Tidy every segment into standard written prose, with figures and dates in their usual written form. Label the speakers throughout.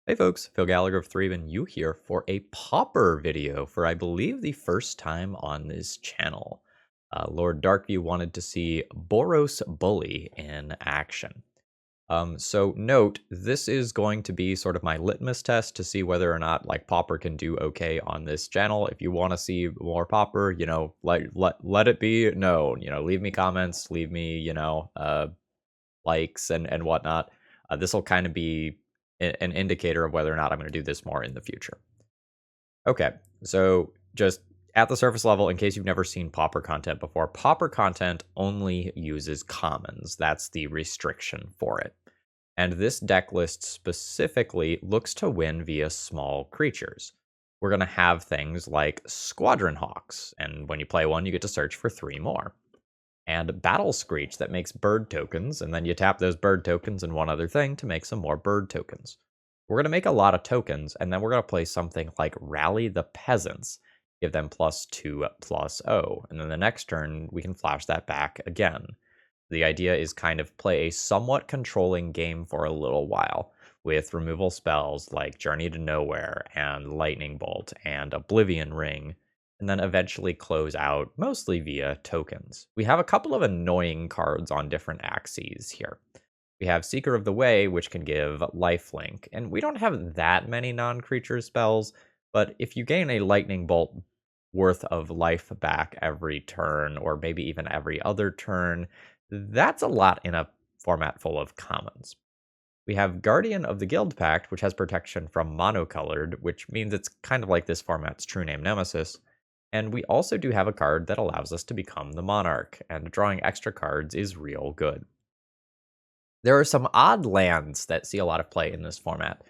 Speaker 1: Hey folks, Phil Gallagher of ThrabenU here for a Pauper video for I believe the first time on this channel. Lord Darkview wanted to see Boros Bully in action. So note, this is going to be sort of my litmus test to see whether or not like Pauper can do okay on this channel. If you want to see more Pauper, let it be known. Leave me comments, leave me, likes and whatnot. This will kind of be an indicator of whether or not I'm going to do this more in the future. Okay, so just at the surface level, in case you've never seen Pauper content before, Pauper content only uses commons. That's the restriction for it. And this deck list specifically looks to win via small creatures. We're going to have things like Squadron Hawks, and when you play one, you get to search for 3 more. And Battle Screech that makes bird tokens, and then you tap those bird tokens and one other thing to make some more bird tokens. We're going to make a lot of tokens, and then we're going to play something like Rally the Peasants, give them +2/+0, and then the next turn we can flash that back again. The idea is kind of play a somewhat controlling game for a little while, with removal spells like Journey to Nowhere and Lightning Bolt and Oblivion Ring, and then eventually close out mostly via tokens. We have a couple of annoying cards on different axes here. We have Seeker of the Way, which can give lifelink, and we don't have that many non-creature spells, but if you gain a Lightning Bolt worth of life back every turn, or maybe even every other turn, that's a lot in a format full of commons. We have Guardian of the Guild Pact, which has protection from monocolored, which means it's kind of like this format's true name Nemesis. And we also do have a card that allows us to become the Monarch, and drawing extra cards is real good. There are some odd lands that see a lot of play in this format.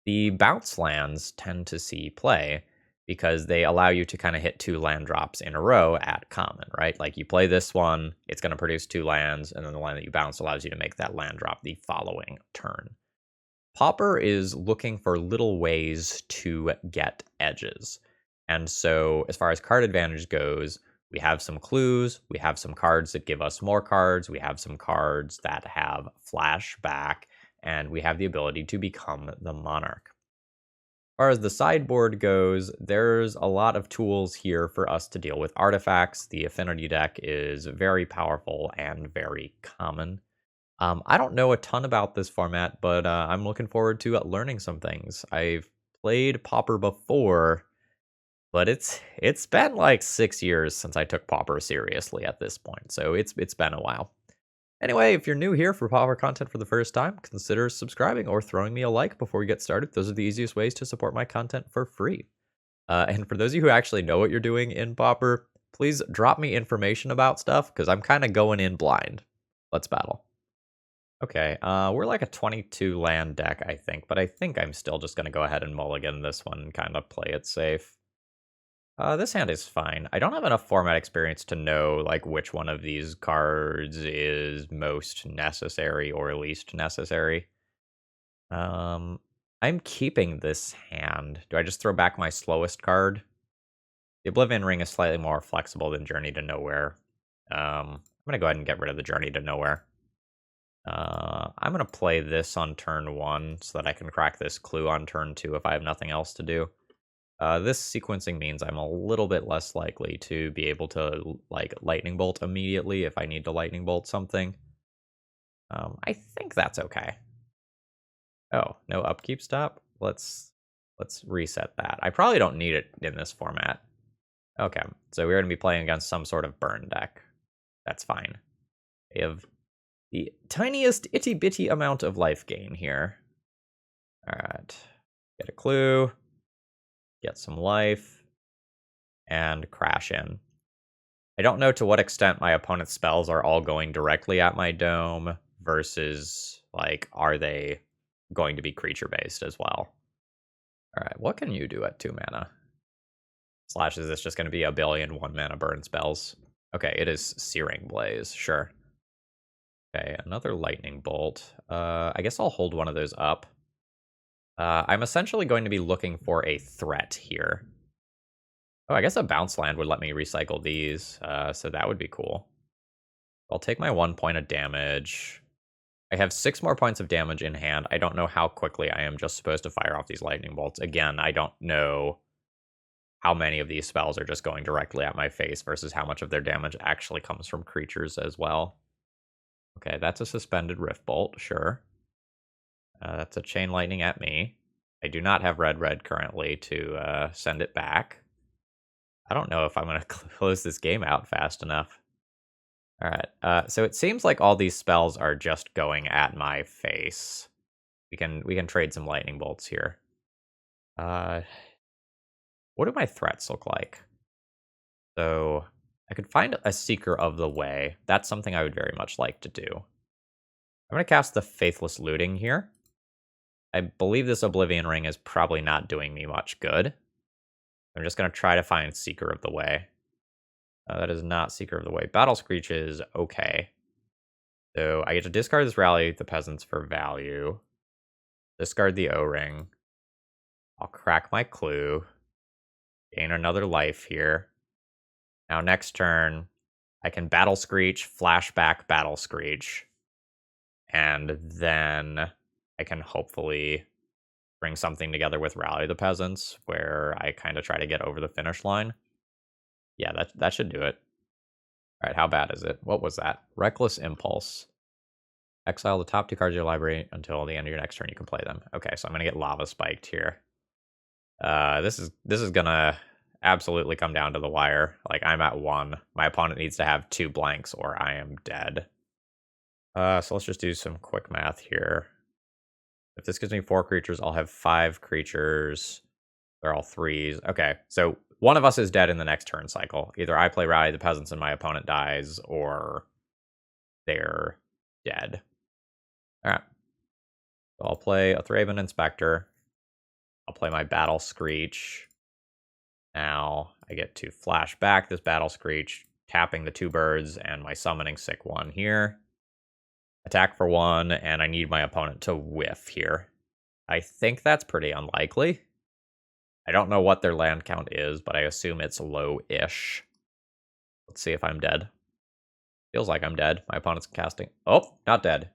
Speaker 1: The bounce lands tend to see play because they allow you to kind of hit 2 land drops in a row at common, right? Like you play this one, it's going to produce 2 lands, and then the land that you bounce allows you to make that land drop the following turn. Pauper is looking for little ways to get edges. And so as far as card advantage goes, we have some clues, we have some cards that give us more cards, we have some cards that have flashback, and we have the ability to become the Monarch. As far as the sideboard goes, there's a lot of tools here for us to deal with artifacts. The Affinity deck is very powerful and very common. I don't know a ton about this format, but I'm looking forward to learning some things. I've played Pauper before, but it's been like 6 years since I took Pauper seriously at this point, so it's been a while. Anyway, if you're new here for Pauper content for the first time, consider subscribing or throwing me a like before we get started. Those are the easiest ways to support my content for free. And for those of you who actually know what you're doing in Pauper, please drop me information about stuff, because I'm kind of going in blind. Let's battle. Okay, we're like a 22 land deck, I think, but I think I'm still just going to go ahead and mulligan this one and kind of play it safe. This hand is fine. I don't have enough format experience to know like which one of these cards is most necessary or least necessary. I'm keeping this hand. Do I just throw back my slowest card? The Oblivion Ring is slightly more flexible than Journey to Nowhere. I'm gonna go ahead and get rid of the Journey to Nowhere. I'm gonna play this on turn 1 so that I can crack this clue on turn 2 if I have nothing else to do. This sequencing means I'm a little bit less likely to be able to like Lightning Bolt immediately if I need to Lightning Bolt something. I think that's okay. Oh, no upkeep stop? Let's reset that. I probably don't need it in this format. Okay, so we're going to be playing against some sort of burn deck. That's fine. We have the tiniest itty-bitty amount of life gain here. Alright, get a clue. Get some life, and crash in. I don't know to what extent my opponent's spells are all going directly at my dome versus, like, are they going to be creature-based as well? Alright, what can you do at 2 mana? Slash, is this just going to be a billion 1 mana burn spells? Okay, it is Searing Blaze, sure. Okay, another Lightning Bolt. I guess I'll hold one of those up. I'm essentially going to be looking for a threat here. Oh, I guess a bounce land would let me recycle these, so that would be cool. I'll take my 1 point of damage. I have 6 more points of damage in hand. I don't know how quickly I am just supposed to fire off these lightning bolts. Again, I don't know how many of these spells are just going directly at my face versus how much of their damage actually comes from creatures as well. Okay, that's a suspended Rift Bolt, sure. That's a Chain Lightning at me. I do not have red currently to send it back. I don't know if I'm going to close this game out fast enough. All right, so it seems like all these spells are just going at my face. We can trade some lightning bolts here. What do my threats look like? So I could find a Seeker of the Way. That's something I would very much like to do. I'm going to cast the Faithless Looting here. I believe this Oblivion Ring is probably not doing me much good. I'm just going to try to find Seeker of the Way. That is not Seeker of the Way. Battle Screech is okay. So I get to discard this Rally the Peasants for value. Discard the O-Ring. I'll crack my Clue. Gain another life here. Now next turn, I can Battle Screech, flashback Battle Screech. And then I can hopefully bring something together with Rally the Peasants, where I kind of try to get over the finish line. Yeah, that should do it. All right, how bad is it? What was that? Reckless Impulse. Exile the top 2 cards of your library until the end of your next turn. You can play them. Okay, so I'm gonna get Lava Spiked here. This is gonna absolutely come down to the wire. Like, I'm at 1. My opponent needs to have 2 blanks, or I am dead. So let's just do some quick math here. If this gives me 4 creatures, I'll have 5 creatures. They're all 3s. Okay, so one of us is dead in the next turn cycle. Either I play Rally the Peasants and my opponent dies, or they're dead. All right. So I'll play a Thraben Inspector. I'll play my Battle Screech. Now I get to flash back this Battle Screech, tapping the 2 birds and my Summoning Sick 1 here. Attack for 1, and I need my opponent to whiff here. I think that's pretty unlikely. I don't know what their land count is, but I assume it's low-ish. Let's see if I'm dead. Feels like I'm dead. My opponent's casting... Oh, not dead.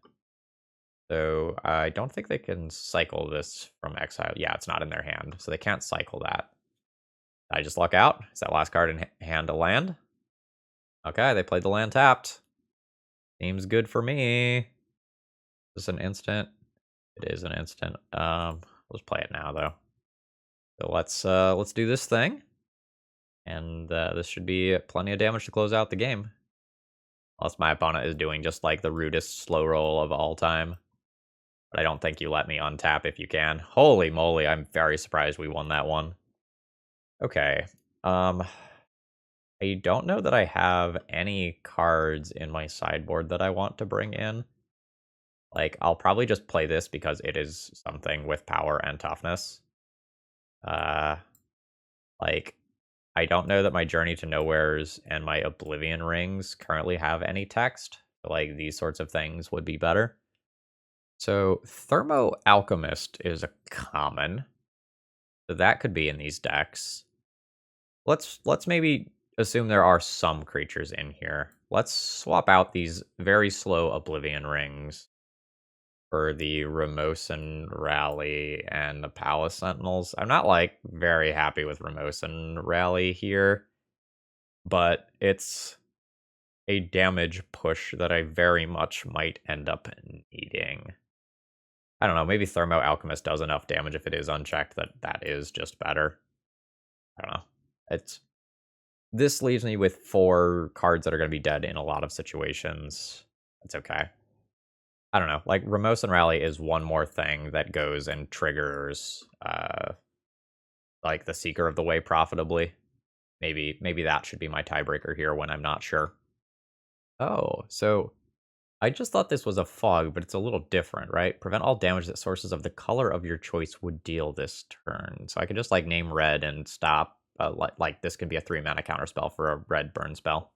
Speaker 1: So I don't think they can cycle this from exile. Yeah, it's not in their hand, so they can't cycle that. I just luck out. Is that last card in hand a land? Okay, they played the land tapped. Seems good for me. Is this an instant? It is an instant. Let's play it now, though. So let's do this thing. And this should be plenty of damage to close out the game. Unless my opponent is doing just like the rudest slow roll of all time. But I don't think you let me untap if you can. Holy moly, I'm very surprised we won that one. Okay. I don't know that I have any cards in my sideboard that I want to bring in. Like, I'll probably just play this because it is something with power and toughness. Like, I don't know that my Journey to Nowheres and my Oblivion Rings currently have any text. Like, these sorts of things would be better. So, Thermo Alchemist is a common. So that could be in these decks. Let's maybe assume there are some creatures in here. Let's swap out these very slow Oblivion Rings for the Ramosan Rally and the Palace Sentinels. I'm not, like, very happy with Ramosan Rally here, but it's a damage push that I very much might end up needing. I don't know, maybe Thermo Alchemist does enough damage if it is unchecked that is just better. I don't know. This leaves me with 4 cards that are going to be dead in a lot of situations. It's okay. I don't know, like, Ramosan Rally is one more thing that goes and triggers, like, the Seeker of the Way profitably. Maybe that should be my tiebreaker here when I'm not sure. Oh, so I just thought this was a fog, but it's a little different, right? Prevent all damage that sources of the color of your choice would deal this turn. So I could just, like, name red and stop. Like this could be a 3-mana counterspell for a red burn spell.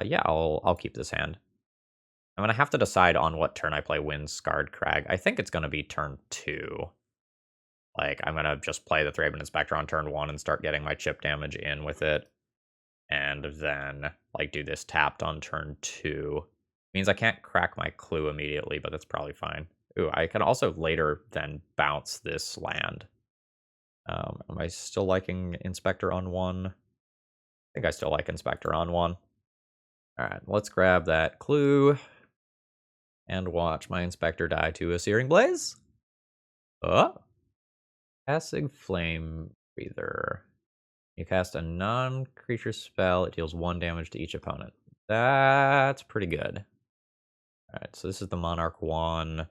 Speaker 1: Yeah, I'll keep this hand. I'm going to have to decide on what turn I play Wind Scarred Crag. I think it's going to be turn 2. Like, I'm going to just play the Thraben Inspector on turn 1 and start getting my chip damage in with it. And then, like, do this tapped on turn 2. Means I can't crack my clue immediately, but that's probably fine. Ooh, I can also later then bounce this land. Am I still liking Inspector on 1? I think I still like Inspector on 1. Alright, let's grab that clue. And watch my Inspector die to a Searing Blaze. Oh! Passing Flame Breather. You cast a non-creature spell. It deals 1 damage to each opponent. That's pretty good. Alright, so this is the Monarch 1.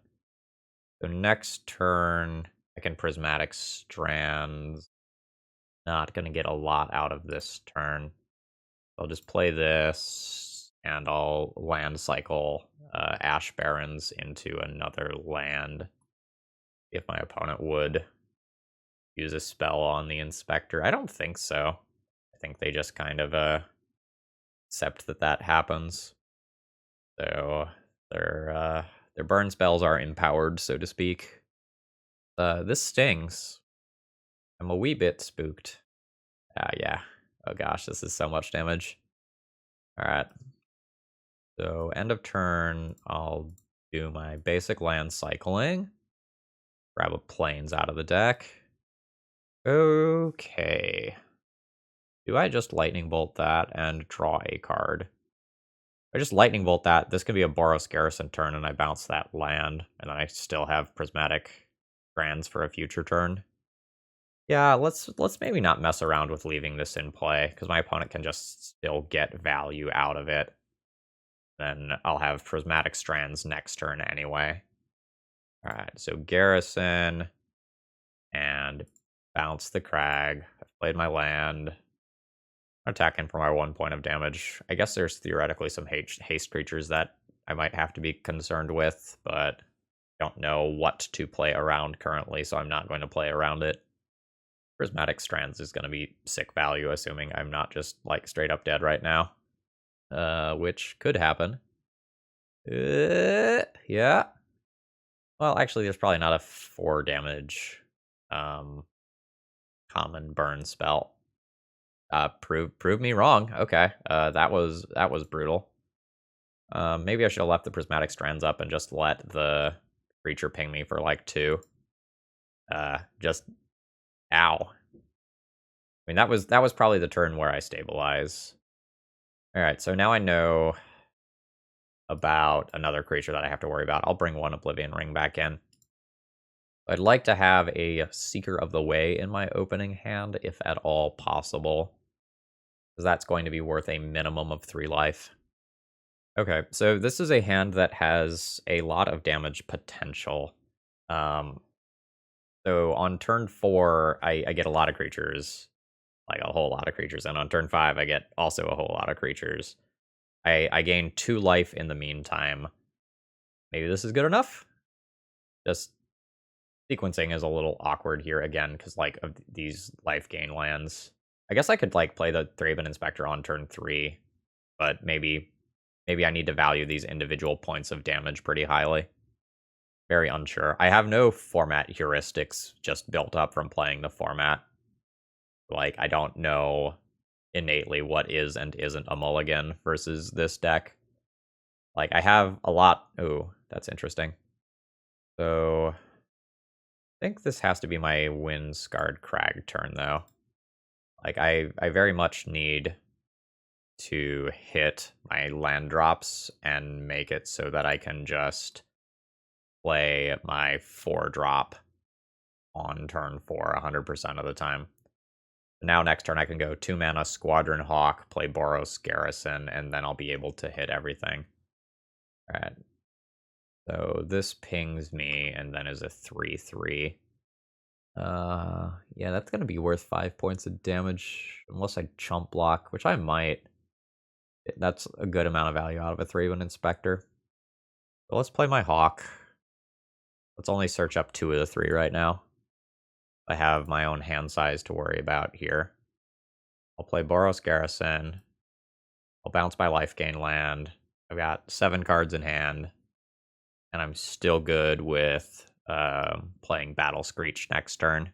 Speaker 1: So next turn, I can Prismatic Strands. Not going to get a lot out of this turn. I'll just play this, and I'll land cycle Ash Barrens into another land. If my opponent would use a spell on the Inspector. I don't think so. I think they just kind of accept that happens. So their burn spells are empowered, so to speak. This stings. I'm a wee bit spooked. Yeah. Oh gosh, this is so much damage. Alright. So end of turn, I'll do my basic land cycling. Grab a plains out of the deck. Okay. Do I just Lightning Bolt that and draw a card? If I just Lightning Bolt that, this could be a Boros Garrison turn, and I bounce that land, and I still have Prismatic Strands for a future turn. Yeah, let's maybe not mess around with leaving this in play, because my opponent can just still get value out of it. Then I'll have Prismatic Strands next turn anyway. Alright, so Garrison, and bounce the Crag. I've played my land. Attacking for my 1 point of damage. I guess there's theoretically some haste creatures that I might have to be concerned with, but I don't know what to play around currently, so I'm not going to play around it. Prismatic Strands is going to be sick value, assuming I'm not just, like, straight up dead right now. Which could happen. Yeah. Well, actually, there's probably not a 4 damage common burn spell. Prove me wrong. Okay. That was brutal. Maybe I should have left the Prismatic Strands up and just let the creature ping me for like 2. Just ow. I mean, that was probably the turn where I stabilize. All right, so now I know about another creature that I have to worry about. I'll bring 1 Oblivion Ring back in. I'd like to have a Seeker of the Way in my opening hand, if at all possible, because that's going to be worth a minimum of 3 life. Okay, so this is a hand that has a lot of damage potential. So on turn 4, I get a lot of creatures, like a whole lot of creatures, and on turn 5, I get also a whole lot of creatures. I gain 2 life in the meantime. Maybe this is good enough? Just sequencing is a little awkward here again, because like of these life gain lands. I guess I could like play the Thraben Inspector on turn 3, but maybe I need to value these individual points of damage pretty highly. Very unsure. I have no format heuristics just built up from playing the format. Like, I don't know innately what is and isn't a mulligan versus this deck. Like, I have a lot... Ooh, that's interesting. So, I think this has to be my Windscarred Crag turn, though. Like, I very much need to hit my land drops and make it so that I can just play my 4-drop on turn 4 100% of the time. Now next turn I can go 2 mana Squadron Hawk, play Boros Garrison, and then I'll be able to hit everything. Alright. So this pings me and then is a 3/3. Yeah, that's gonna be worth 5 points of damage unless I chump block, which I might. That's a good amount of value out of a Thraben Inspector. So let's play my Hawk. Let's only search up 2 of the 3 right now. I have my own hand size to worry about here. I'll play Boros Garrison. I'll bounce my life gain land. I've got 7 cards in hand. And I'm still good with playing Battle Screech next turn.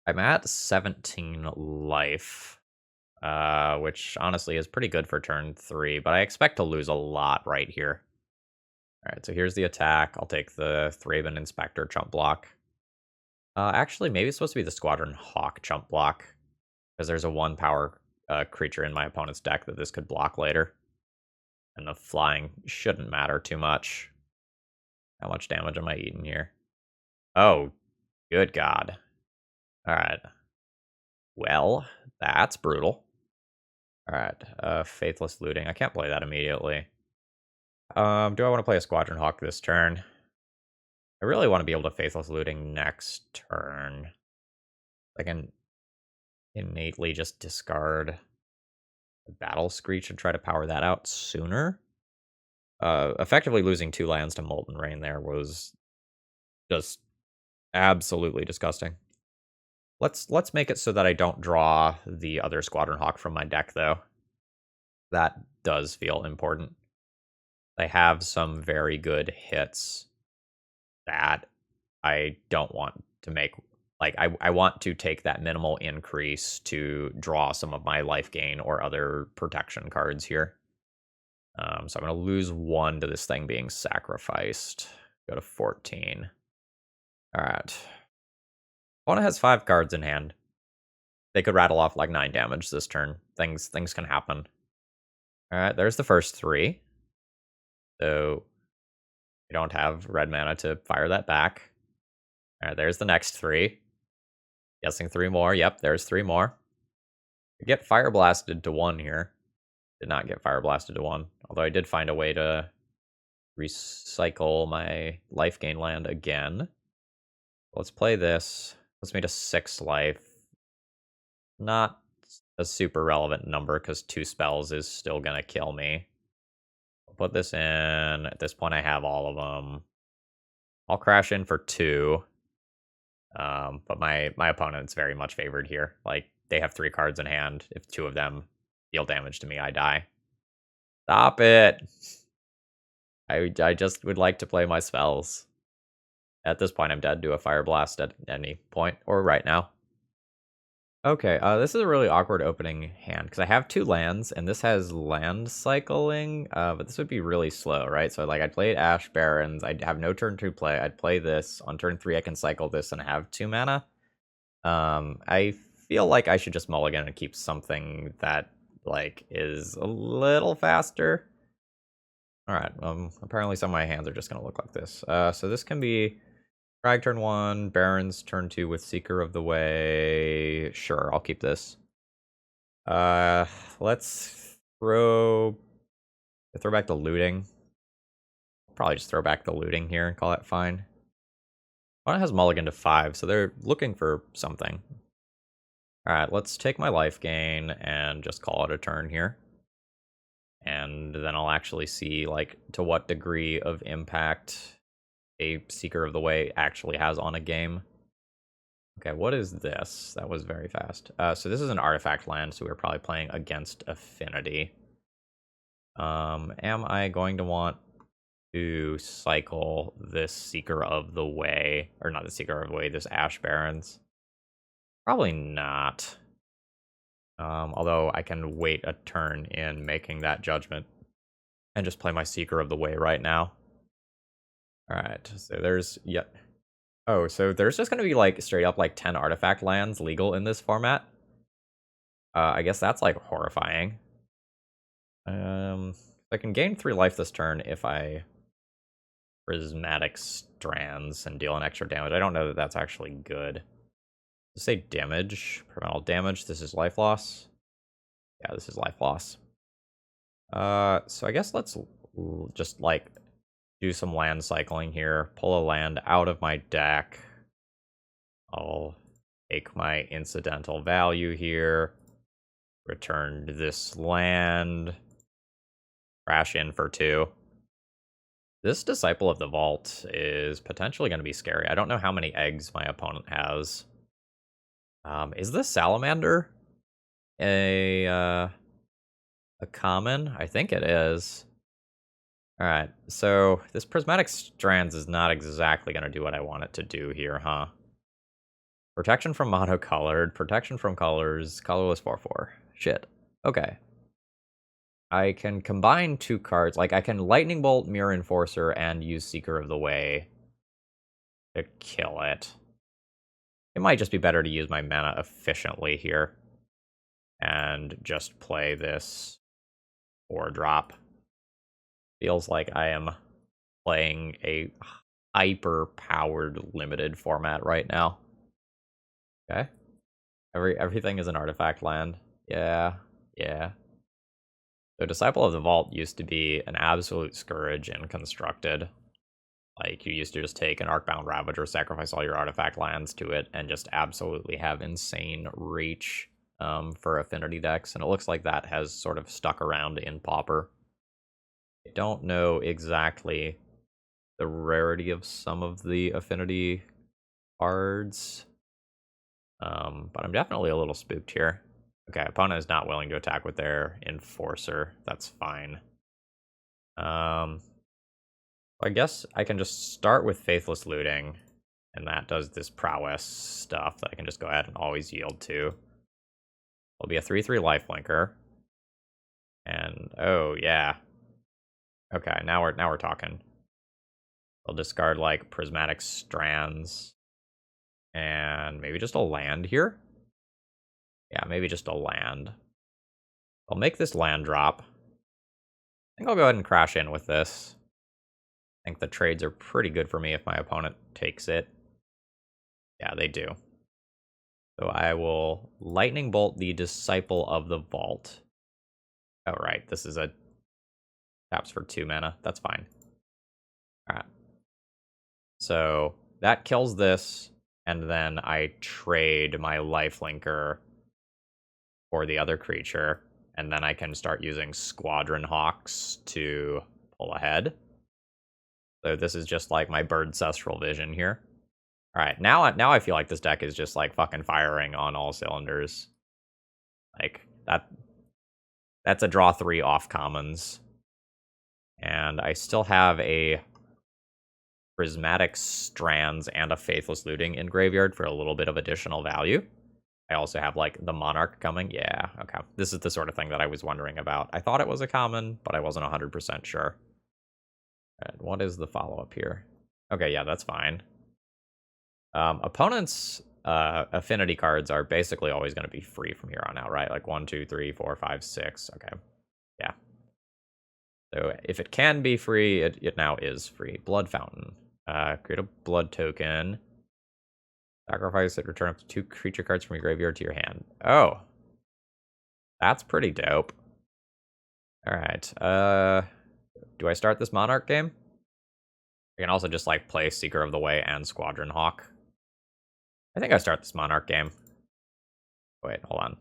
Speaker 1: I'm at 17 life, which honestly is pretty good for turn 3, but I expect to lose a lot right here. Alright, so here's the attack. I'll take the Thraben Inspector chump block. Actually, maybe it's supposed to be the Squadron Hawk chump block. Because there's a 1 power creature in my opponent's deck that this could block later. And the flying shouldn't matter too much. How much damage am I eating here? Oh, good God. Alright. Well, that's brutal. Alright, Faithless Looting. I can't play that immediately. Do I want to play a Squadron Hawk this turn? I really want to be able to Faithless Looting next turn. I can innately just discard the Battle Screech and try to power that out sooner. Effectively losing 2 lands to Molten Rain there was just absolutely disgusting. Let's make it so that I don't draw the other Squadron Hawk from my deck, though. That does feel important. I have some very good hits that I don't want to make. Like, I want to take that minimal increase to draw some of my life gain or other protection cards here. So I'm going to lose 1 to this thing being sacrificed. Go to 14. Alright. Opponent has 5 cards in hand. They could rattle off like 9 damage this turn. Things can happen. Alright, there's the first 3. So we don't have red mana to fire that back. Alright, there's the next 3. Guessing 3 more. Yep, there's 3 more. We get Fire Blasted to 1 here. Did not get Fire Blasted to 1. Although I did find a way to recycle my life gain land again. Let's play this. Puts me to 6 life. Not a super relevant number because 2 spells is still going to kill me. I'll put this in. At this point, I have all of them. I'll crash in for 2. But my opponent's very much favored here. Like, they have 3 cards in hand. If 2 of them deal damage to me, I die. Stop it! I just would like to play my spells. At this point, I'm dead to a Fire Blast at any point, or right now. Okay, this is a really awkward opening hand, because I have 2 lands, and this has land cycling, but this would be really slow, right? So, like, I'd play Ash Barrens, I'd have no turn 2 play, I'd play this, on turn 3 I can cycle this and have 2 mana. I feel like I should just mulligan and keep something that, like, is a little faster. Alright, apparently some of my hands are just going to look like this. So this can be Drag turn 1, Barons turn 2 with Seeker of the Way. Sure, I'll keep this. Let's throw back the looting. Probably just throw back the looting here and call that fine. One has mulligan to 5, so they're looking for something. Alright, let's take my life gain and just call it a turn here. And then I'll actually see, like, to what degree of impact a Seeker of the Way actually has on a game. Okay, what is this? That was very fast. So this is an artifact land, so we're probably playing against Affinity. Am I going to want to cycle this Seeker of the Way, or not the Seeker of the Way, this Ash Barrens? Probably not. Although I can wait a turn in making that judgment and just play my Seeker of the Way right now. Alright, so there's, oh, so there's just going to be, like, straight up, like, 10 artifact lands legal in this format. I guess that's, like, horrifying. I can gain 3 life this turn if I Prismatic Strands and deal an extra damage. I don't know that that's actually good. Let's say damage, prevent all damage. This is life loss. Yeah, this is life loss. So I guess let's just, like, do some land cycling here. Pull a land out of my deck. I'll take my incidental value here. Return this land. Crash in for 2. This Disciple of the Vault is potentially going to be scary. I don't know how many eggs my opponent has. Is this Salamander a common? I think it is. Alright, so this Prismatic Strands is not exactly going to do what I want it to do here, huh? Protection from monocolored, protection from colors, colorless 4/4. Shit. Okay. I can combine 2 cards. Like, I can Lightning Bolt, Mirror Enforcer, and use Seeker of the Way to kill it. It might just be better to use my mana efficiently here and just play this 4-drop. Feels like I am playing a hyper-powered limited format right now. Okay. Everything is an artifact land. Yeah. So Disciple of the Vault used to be an absolute scourge in Constructed. Like, you used to just take an Arcbound Ravager, sacrifice all your artifact lands to it, and just absolutely have insane reach for affinity decks. And it looks like that has sort of stuck around in Pauper. I don't know exactly the rarity of some of the affinity cards, but I'm definitely a little spooked here. Okay, opponent is not willing to attack with their Enforcer. That's fine. I guess I can just start with Faithless Looting, and that does this prowess stuff that I can just go ahead and always yield to. It'll be a 3/3 lifelinker. And oh yeah. Okay, now we're talking. I'll discard like Prismatic Strands. And maybe just a land here? Yeah, maybe just a land. I'll make this land drop. I think I'll go ahead and crash in with this. I think the trades are pretty good for me if my opponent takes it. Yeah, they do. So I will Lightning Bolt the Disciple of the Vault. Oh, right. This is a taps for 2 mana. That's fine. All right. So that kills this, and then I trade my lifelinker for the other creature, and then I can start using Squadron Hawks to pull ahead. So this is just like my Bird Cestral Vision here. All right, now I feel like this deck is just like fucking firing on all cylinders. Like that's a draw 3 off commons. And I still have a Prismatic Strands and a Faithless Looting in graveyard for a little bit of additional value. I also have like the Monarch coming. Yeah, okay. This is the sort of thing that I was wondering about. I thought it was a common, but I wasn't 100% sure. And what is the follow-up here? Okay, yeah, that's fine. Opponents' affinity cards are basically always going to be free from here on out, right? Like 1, 2, 3, 4, 5, 6. Okay. Yeah. So if it can be free, it now is free. Blood Fountain. Create a blood token. Sacrifice it, return up to 2 creature cards from your graveyard to your hand. Oh. That's pretty dope. Alright. Do I start this Monarch game? I can also just like play Seeker of the Way and Squadron Hawk. I think I start this Monarch game. Wait, hold on.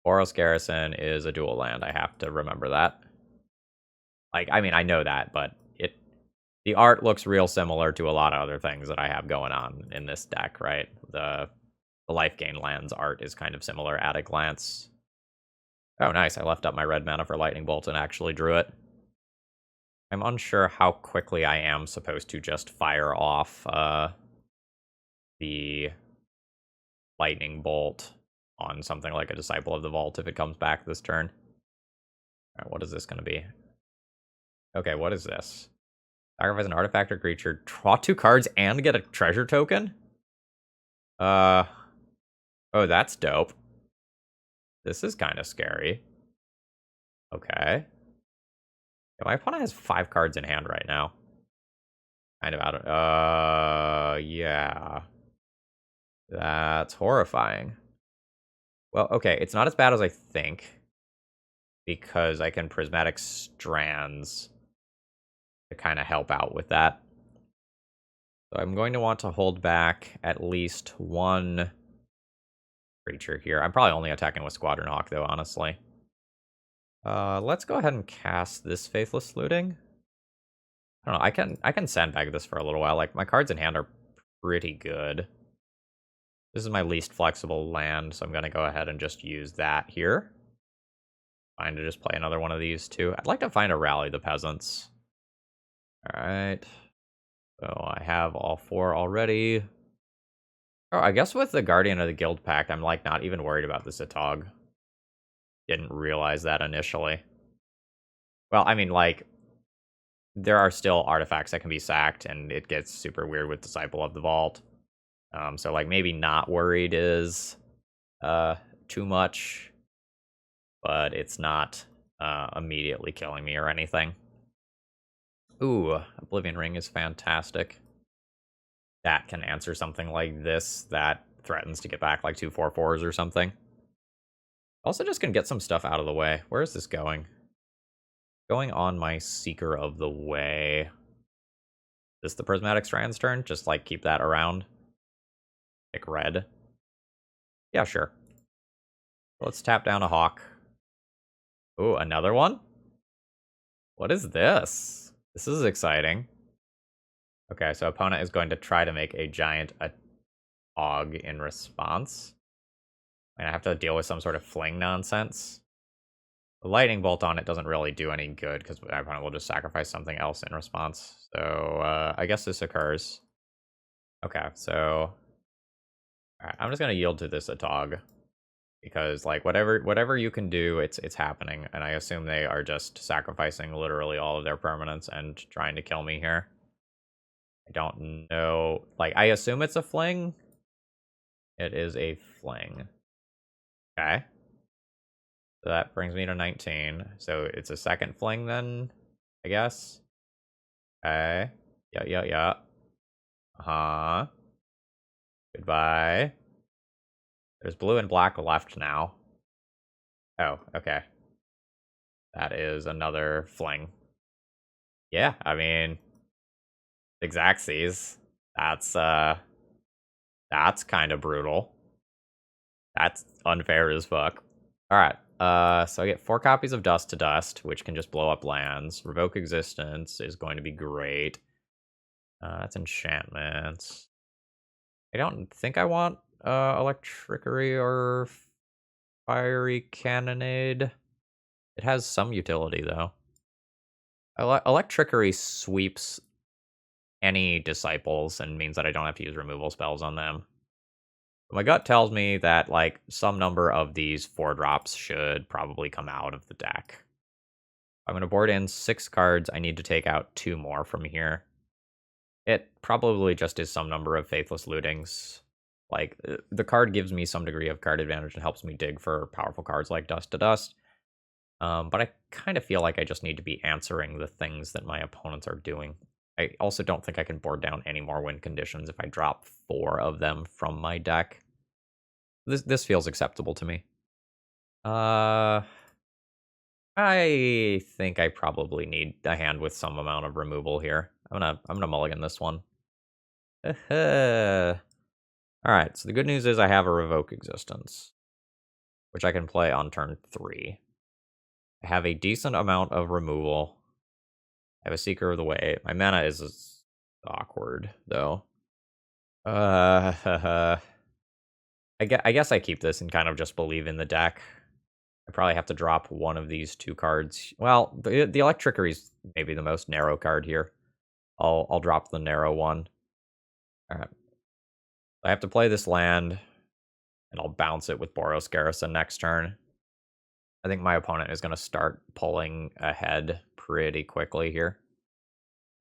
Speaker 1: Boros Garrison is a dual land. I have to remember that. Like, I mean, I know that, but the art looks real similar to a lot of other things that I have going on in this deck, right? The life gain lands art is kind of similar at a glance. Oh, nice. I left up my red mana for Lightning Bolt and actually drew it. I'm unsure how quickly I am supposed to just fire off the Lightning Bolt on something like a Disciple of the Vault if it comes back this turn. All right, what is this going to be? Okay, what is this? Sacrifice an artifact or creature, draw 2 cards, and get a treasure token? Oh, that's dope. This is kind of scary. Okay. Yeah, my opponent has 5 cards in hand right now. Kind of out of... yeah. That's horrifying. Well, okay, it's not as bad as I think, because I can Prismatic Strands to kind of help out with that. So I'm going to want to hold back at least 1 creature here. I'm probably only attacking with Squadron Hawk, though, honestly. Let's go ahead and cast this Faithless Looting. I don't know, I can sandbag this for a little while. Like, my cards in hand are pretty good. This is my least flexible land, so I'm going to go ahead and just use that here. Fine to just play another one of these, too. I'd like to find a Rally the Peasants. Alright. So I have all 4 already. Oh, I guess with the Guardian of the Guild Pact, I'm, like, not even worried about this Atog. Didn't realize that initially. Well, I mean, like, there are still artifacts that can be sacked, and it gets super weird with Disciple of the Vault. So, like, maybe not worried is too much, but it's not immediately killing me or anything. Ooh, Oblivion Ring is fantastic. That can answer something like this that threatens to get back like 2/4/4s or something. Also just gonna get some stuff out of the way. Where is this going? Going on my Seeker of the Way. Is this the Prismatic Strand's turn? Just like keep that around. Pick red. Yeah, sure. Let's tap down a Hawk. Ooh, another one? What is this? This is exciting. Okay, so opponent is going to try to make a giant Og in response. And I have to deal with some sort of fling nonsense. The lightning bolt on it doesn't really do any good because my opponent will just sacrifice something else in response. So I guess this occurs. Okay, so alright, I'm just gonna yield to this Atog. Because like whatever you can do, it's happening. And I assume they are just sacrificing literally all of their permanents and trying to kill me here. I don't know. Like, I assume it's a fling. It is a fling. Okay. So that brings me to 19. So it's a second fling then, I guess. Okay. Yeah. Uh-huh. Goodbye. There's blue and black left now. Oh, okay. That is another fling. Yeah, I mean, Xaxes. That's kind of brutal. That's unfair as fuck. Alright, so I get 4 copies of Dust to Dust, which can just blow up lands. Revoke Existence is going to be great. That's enchantments. I don't think I want Electrickery or Fiery Cannonade. It has some utility, though. Electrickery sweeps any Disciples and means that I don't have to use removal spells on them. My gut tells me that, like, some number of these 4-drops should probably come out of the deck. I'm going to board in 6 cards. I need to take out 2 more from here. It probably just is some number of Faithless Lootings. Like, the card gives me some degree of card advantage and helps me dig for powerful cards like Dust to Dust. But I kind of feel like I just need to be answering the things that my opponents are doing. I also don't think I can board down any more win conditions if I drop 4 of them from my deck. This feels acceptable to me. I think I probably need a hand with some amount of removal here. I'm gonna mulligan this one. Alright, so the good news is I have a Revoke Existence, which I can play on turn 3. I have a decent amount of removal. I have a Seeker of the Way. My mana is awkward, though. I guess I keep this and kind of just believe in the deck. I probably have to drop one of these 2 cards. Well, the Electrickery is maybe the most narrow card here. I'll drop the narrow one. Alright. I have to play this land, and I'll bounce it with Boros Garrison next turn. I think my opponent is going to start pulling ahead pretty quickly here.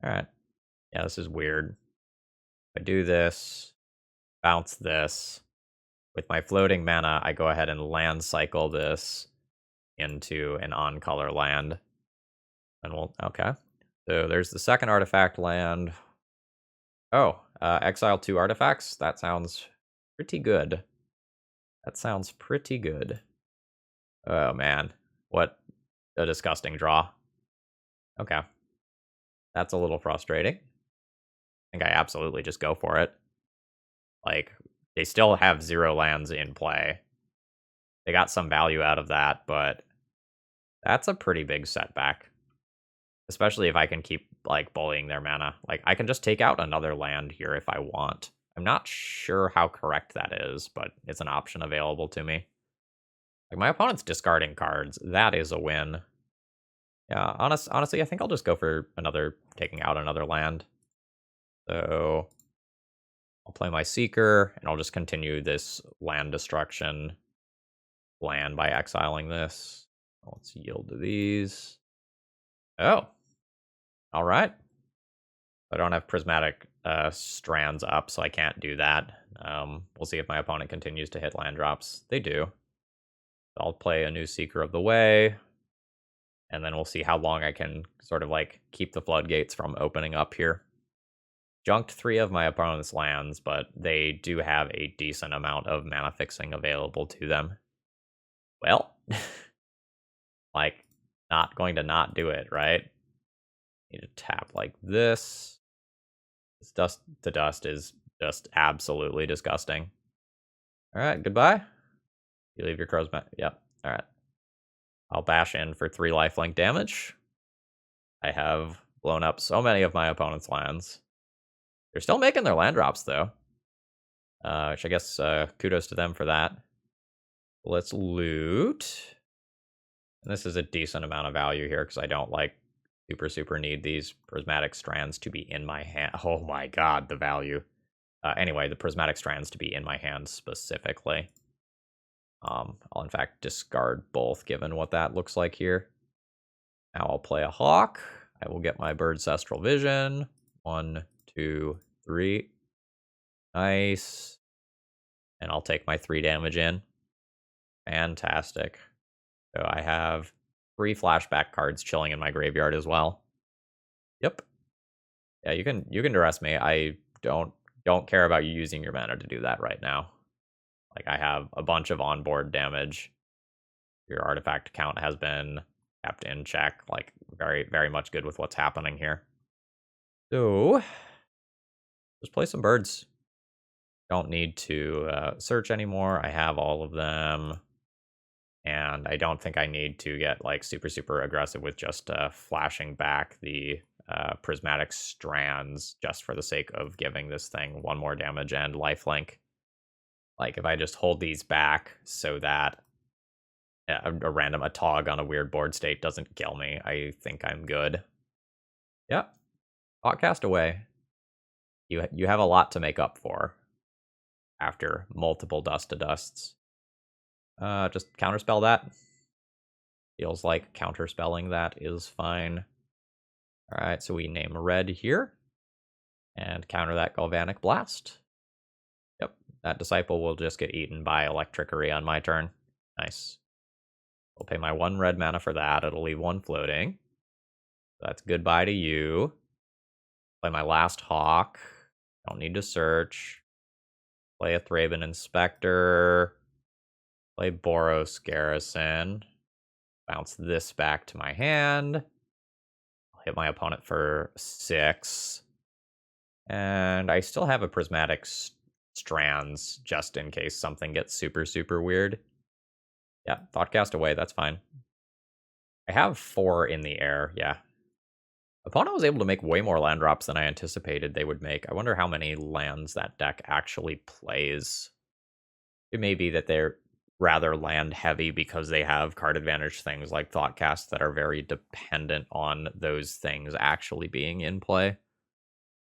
Speaker 1: Alright. Yeah, this is weird. I do this, bounce this. With my floating mana, I go ahead and land cycle this into an on-color land. And we'll, okay. So there's the second artifact land. Oh, exile 2 artifacts? That sounds pretty good. That sounds pretty good. Oh, man. What a disgusting draw. Okay. That's a little frustrating. I think I absolutely just go for it. Like, they still have 0 lands in play. They got some value out of that, but that's a pretty big setback. Especially if I can keep, like, bullying their mana. Like, I can just take out another land here if I want. I'm not sure how correct that is, but it's an option available to me. Like, my opponent's discarding cards. That is a win. Yeah, honestly, I think I'll just go for taking out another land. So, I'll play my Seeker, and I'll just continue this land destruction plan by exiling this. Let's yield to these. Oh, all right. I don't have prismatic strands up, so I can't do that. We'll see if my opponent continues to hit land drops. They do. I'll play a new Seeker of the Way, and then we'll see how long I can sort of like keep the floodgates from opening up here. Junked 3 of my opponent's lands, but they do have a decent amount of mana fixing available to them. Well, like, not going to not do it, right? Need to tap like this. This dust to dust is just absolutely disgusting. All right, goodbye. You leave your crows back. Yep. All right. I'll bash in for 3 lifelink damage. I have blown up so many of my opponent's lands. They're still making their land drops, though. Which I guess kudos to them for that. Let's loot. And this is a decent amount of value here because I don't like super need these prismatic strands to be in my hand. Oh my god, the value. Anyway, the prismatic strands to be in my hand specifically. I'll in fact discard both given what that looks like here. Now I'll play a hawk. I will get my bird's Cestral Vision. 1, 2, 3. Nice. And I'll take my 3 damage in. Fantastic. So I have 3 flashback cards chilling in my graveyard as well. Yep. Yeah, you can duress me. I don't care about you using your mana to do that right now. Like, I have a bunch of onboard damage. Your artifact count has been kept in check. Like, very much good with what's happening here. So, just play some birds. Don't need to search anymore. I have all of them. And I don't think I need to get, like, super aggressive with just flashing back the prismatic strands just for the sake of giving this thing 1 more damage and lifelink. Like, if I just hold these back so that a random Atog on a weird board state doesn't kill me, I think I'm good. Yep. Cast away. You have a lot to make up for after multiple dust to dusts. Just counterspell that. Feels like counterspelling that is fine. All right, so we name red here and counter that Galvanic Blast. Yep, that Disciple will just get eaten by Electrickery on my turn. Nice. I'll pay my 1 red mana for that. It'll leave 1 floating. That's goodbye to you. Play my last Hawk. Don't need to search. Play a Thraben Inspector. Play Boros Garrison. Bounce this back to my hand. I'll hit my opponent for 6. And I still have a Prismatic Strands just in case something gets super weird. Yeah, Thoughtcast away, that's fine. I have 4 in the air, yeah. Opponent was able to make way more land drops than I anticipated they would make. I wonder how many lands that deck actually plays. It may be that they're rather land heavy because they have card advantage things like Thoughtcast that are very dependent on those things actually being in play.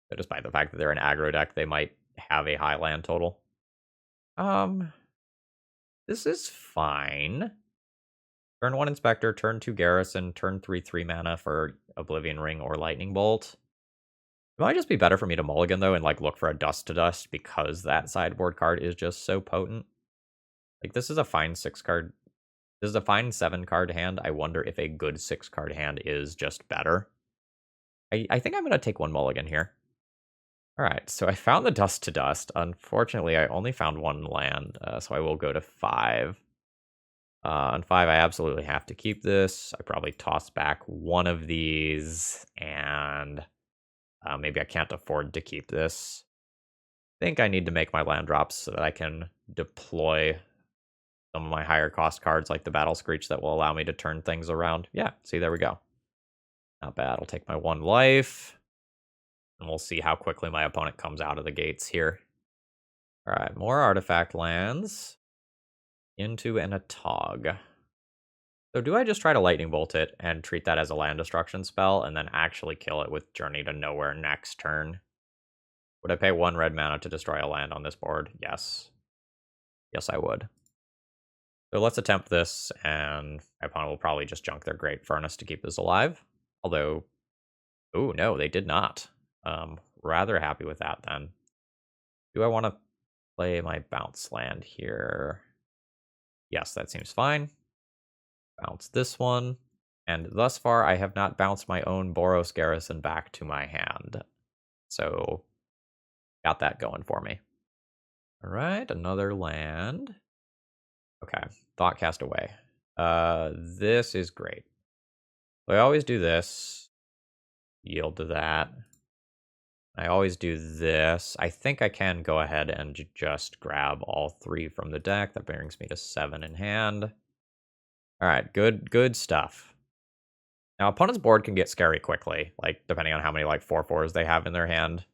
Speaker 1: But despite the fact that they're an aggro deck, they might have a high land total. This is fine. Turn 1 Inspector, turn 2 Garrison, turn 3 mana for Oblivion Ring or Lightning Bolt. It might just be better for me to mulligan, though, and like look for a Dust to Dust because that sideboard card is just so potent. Like, this is a fine 6-card. This is a fine 7-card hand. I wonder if a good 6-card hand is just better. I think I'm going to take 1 mulligan here. All right, so I found the Dust to Dust. Unfortunately, I only found 1 land, so I will go to 5. On 5, I absolutely have to keep this. I probably toss back 1 of these, and maybe I can't afford to keep this. I think I need to make my land drops so that I can deploy some of my higher cost cards like the Battle Screech that will allow me to turn things around. Yeah, see, there we go. Not bad. I'll take my 1 life, and we'll see how quickly my opponent comes out of the gates here. All right, more artifact lands into an Atog. So do I just try to Lightning Bolt it and treat that as a land destruction spell and then actually kill it with Journey to Nowhere next turn? Would I pay 1 red mana to destroy a land on this board? Yes. Yes, I would. So let's attempt this, and my opponent will probably just junk their Great Furnace to keep this alive. Although, oh no, they did not. Rather happy with that then. Do I want to play my bounce land here? Yes, that seems fine. Bounce this one. And thus far, I have not bounced my own Boros Garrison back to my hand. So, got that going for me. All right, another land. Okay, Thought Cast away. This is great. So I always do this. Yield to that. I always do this. I think I can go ahead and just grab all 3 from the deck. That brings me to 7 in hand. All right, good stuff. Now, opponent's board can get scary quickly, like, depending on how many, like, 4/4s they have in their hand.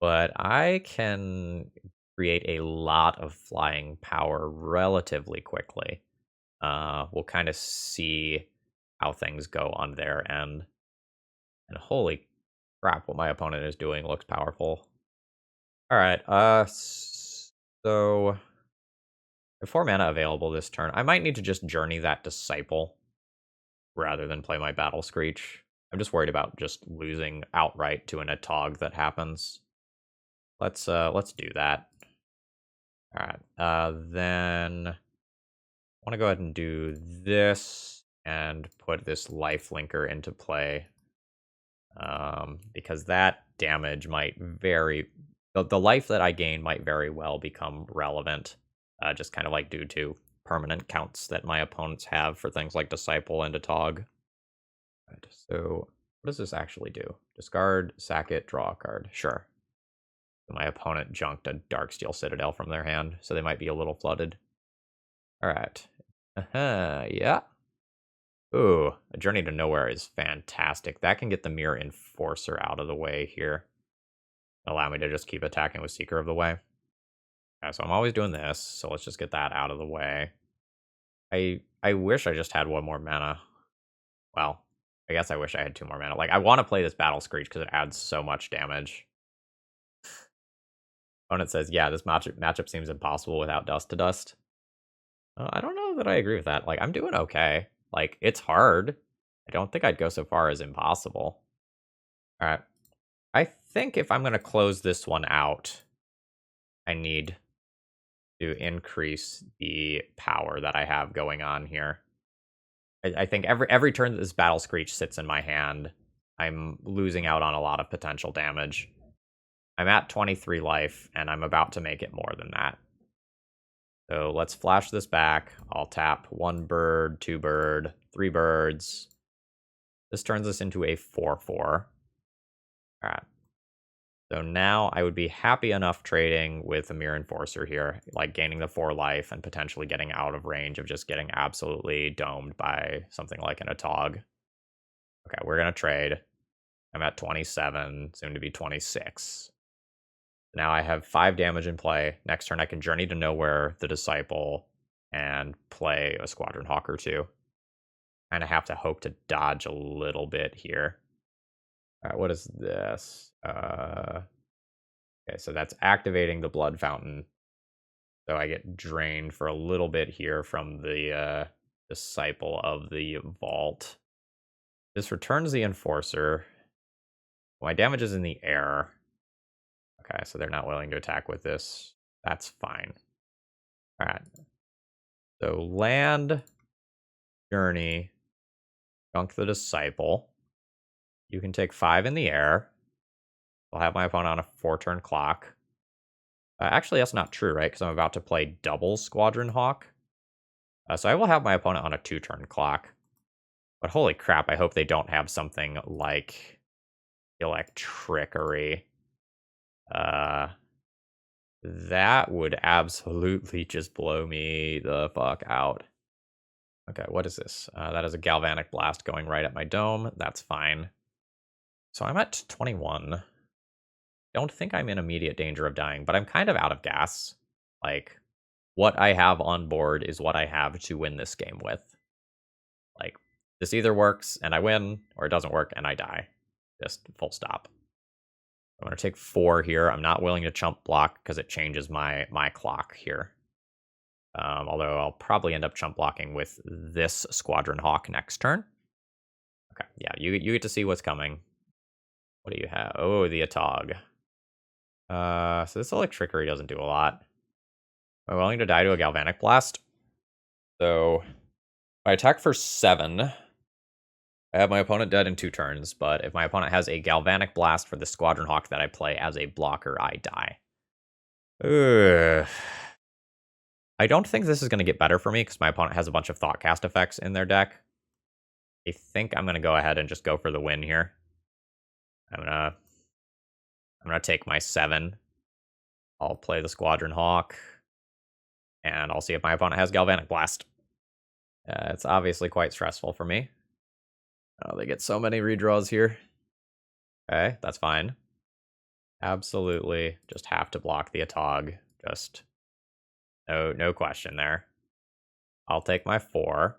Speaker 1: But I can create a lot of flying power relatively quickly. We'll kind of see how things go on their end. And holy crap, what my opponent is doing looks powerful. All right, so with 4 mana available this turn, I might need to just Journey that Disciple rather than play my Battle Screech. I'm just worried about just losing outright to an Atog that happens. Let's do that. All right, then I want to go ahead and do this and put this Life Linker into play. Because that damage might the life that I gain might very well become relevant, just kind of like due to permanent counts that my opponents have for things like Disciple and Atog. Right, so what does this actually do? Discard, sack it, draw a card. Sure. My opponent junked a Darksteel Citadel from their hand, so they might be a little flooded. All right. Yeah. Ooh, a Journey to Nowhere is fantastic. That can get the Mirror Enforcer out of the way here. Allow me to just keep attacking with Seeker of the Way. Okay, so I'm always doing this, so let's just get that out of the way. I wish I just had 1 more mana. Well, I guess I wish I had 2 more mana. Like, I want to play this Battle Screech because it adds so much damage. Opponent says, yeah, this matchup seems impossible without Dust to Dust. I don't know that I agree with that. Like, I'm doing okay. Like, it's hard. I don't think I'd go so far as impossible. All right. I think if I'm going to close this one out, I need to increase the power that I have going on here. I think every turn that this Battle Screech sits in my hand, I'm losing out on a lot of potential damage. I'm at 23 life, and I'm about to make it more than that. So let's flash this back. I'll tap 1 bird, 2 bird, 3 birds. This turns us into a 4/4. All right. So now I would be happy enough trading with a Mirror Enforcer here, like gaining the 4 life and potentially getting out of range of just getting absolutely domed by something like an Atog. Okay, we're going to trade. I'm at 27, soon to be 26. Now I have 5 damage in play. Next turn I can Journey to Nowhere, the Disciple, and play a Squadron Hawk or 2. Kind of have to hope to dodge a little bit here. All right, what is this? Okay, so that's activating the Blood Fountain. So I get drained for a little bit here from the Disciple of the Vault. This returns the Enforcer. My damage is in the air. Okay, so they're not willing to attack with this. That's fine. All right. So land, Journey, Junk the Disciple. You can take 5 in the air. I'll have my opponent on a 4-turn clock. Actually, that's not true, right? Because I'm about to play double Squadron Hawk. So I will have my opponent on a 2-turn clock. But holy crap, I hope they don't have something like Electrickery. That would absolutely just blow me the fuck out. Okay, what is this? That is a Galvanic Blast going right at my dome. That's fine. So I'm at 21. Don't think I'm in immediate danger of dying, but I'm kind of out of gas. Like, what I have on board is what I have to win this game with. Like, this either works and I win, or it doesn't work and I die. Just full stop. I'm going to take 4 here. I'm not willing to chump block because it changes my clock here. Although I'll probably end up chump blocking with this Squadron Hawk next turn. Okay, yeah, you get to see what's coming. What do you have? Oh, the Atog. So this Electrickery doesn't do a lot. Am I willing to die to a Galvanic Blast? So, I attack for 7. I have my opponent dead in 2 turns, but if my opponent has a Galvanic Blast for the Squadron Hawk that I play as a blocker, I die. Ugh. I don't think this is going to get better for me because my opponent has a bunch of Thoughtcast effects in their deck. I think I'm going to go ahead and just go for the win here. I'm gonna take my 7. I'll play the Squadron Hawk, and I'll see if my opponent has Galvanic Blast. It's obviously quite stressful for me. Oh, they get so many redraws here. Okay, that's fine. Absolutely, just have to block the Atog. Just no question there. I'll take my 4.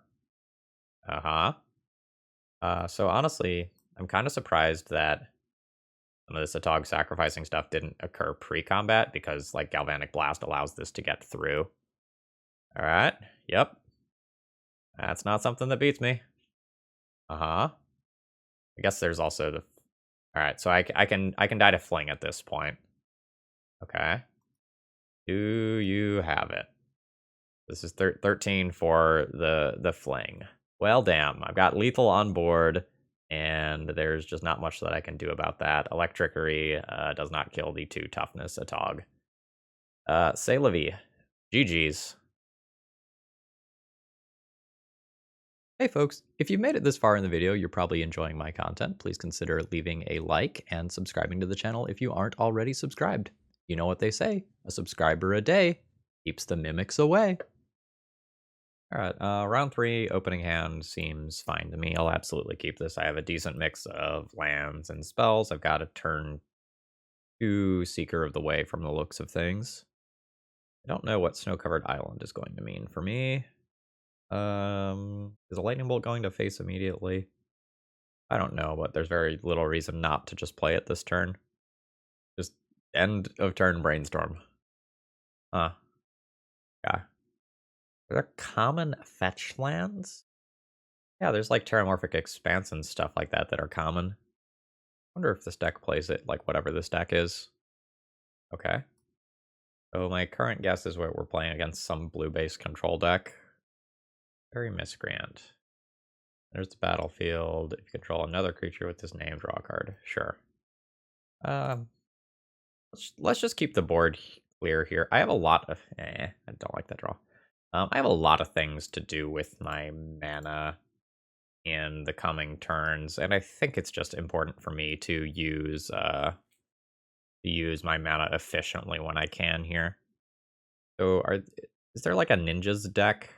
Speaker 1: So honestly, I'm kind of surprised that some of this Atog sacrificing stuff didn't occur pre-combat because like Galvanic Blast allows this to get through. All right. Yep. That's not something that beats me. I guess there's also the. All right, so I can die to Fling at this point. Okay. Do you have it? This is 13 for the Fling. Well, damn. I've got lethal on board, and there's just not much that I can do about that. Electrickery does not kill the 2 toughness Atog. Say la vie. GG's. Hey folks, if you've made it this far in the video, you're probably enjoying my content. Please consider leaving a like and subscribing to the channel if you aren't already subscribed. You know what they say, a subscriber a day keeps the mimics away. Alright, round 3, opening hand seems fine to me. I'll absolutely keep this. I have a decent mix of lands and spells. I've got a turn 2 Seeker of the Way from the looks of things. I don't know what Snow-Covered Island is going to mean for me. Is a lightning bolt going to face immediately? I don't know, but there's very little reason not to just play it this turn. Just end of turn brainstorm. Yeah. Are there common fetch lands? Yeah, there's like Terramorphic Expanse and stuff like that that are common. Wonder if this deck plays it like whatever this deck is. Okay. So my current guess is we're playing against some blue-based control deck. Very Miscreant. There's the battlefield. If you control another creature with this name, draw a card. Sure. Let's just keep the board clear here. I have a lot of... I don't like that draw. I have a lot of things to do with my mana in the coming turns, and I think it's just important for me to use my mana efficiently when I can here. So is there like a ninjas deck?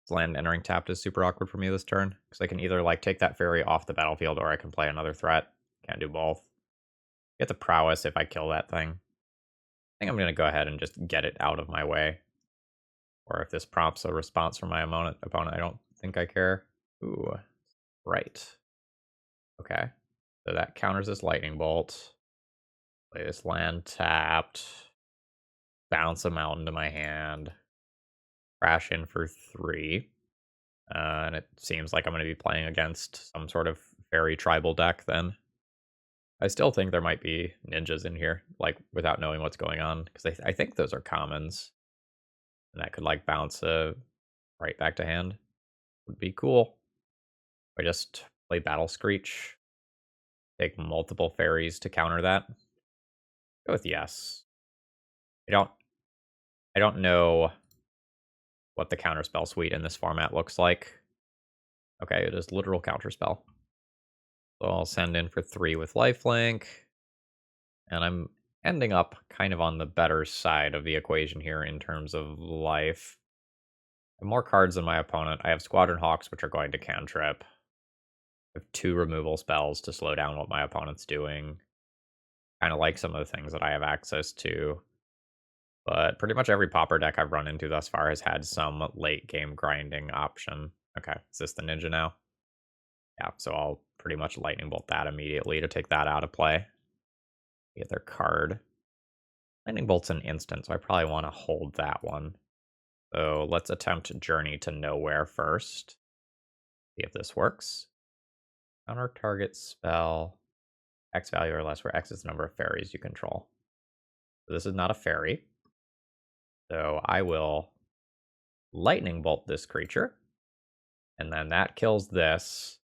Speaker 1: Land entering tapped is super awkward for me this turn, because I can either like take that fairy off the battlefield or I can play another threat. Can't do both. Get the prowess if I kill that thing. I think I'm going to go ahead and just get it out of my way. Or if this prompts a response from my opponent, I don't think I care. Ooh, right. Okay. So that counters this lightning bolt. Play this land tapped. Bounce a mountain to my hand. Crash in for 3. And it seems like I'm going to be playing against some sort of fairy tribal deck then. I still think there might be ninjas in here, like, without knowing what's going on, because I think those are commons. And that could, like, bounce right back to hand. Would be cool. I just play Battle Screech. Take multiple fairies to counter that. Go with yes. I don't know what the counterspell suite in this format looks like. Okay, it is literal counterspell. So I'll send in for 3 with lifelink. And I'm ending up kind of on the better side of the equation here in terms of life. I have more cards than my opponent. I have Squadron Hawks, which are going to cantrip. I have 2 removal spells to slow down what my opponent's doing. Kind of like some of the things that I have access to. But pretty much every Pauper deck I've run into thus far has had some late game grinding option. Okay, is this the ninja now? Yeah, so I'll pretty much lightning bolt that immediately to take that out of play. Get their card. Lightning bolt's an instant, so I probably want to hold that one. So let's attempt Journey to Nowhere first. See if this works. Counter target spell. X value or less, where X is the number of fairies you control. So this is not a fairy. So I will lightning bolt this creature. And then that kills this,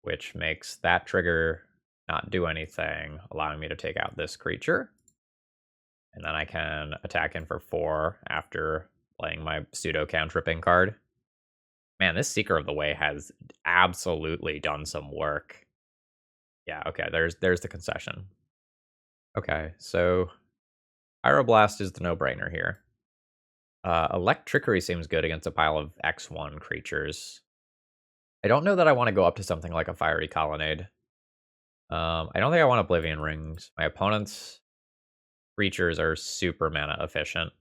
Speaker 1: which makes that trigger not do anything, allowing me to take out this creature. And then I can attack in for 4 after playing my pseudo cantripping card. Man, this Seeker of the Way has absolutely done some work. Yeah, okay, there's the concession. Okay, so Pyroblast is the no-brainer here. Electrickery seems good against a pile of X1 creatures. I don't know that I want to go up to something like a Fiery Colonnade. I don't think I want Oblivion Rings. My opponent's creatures are super mana efficient.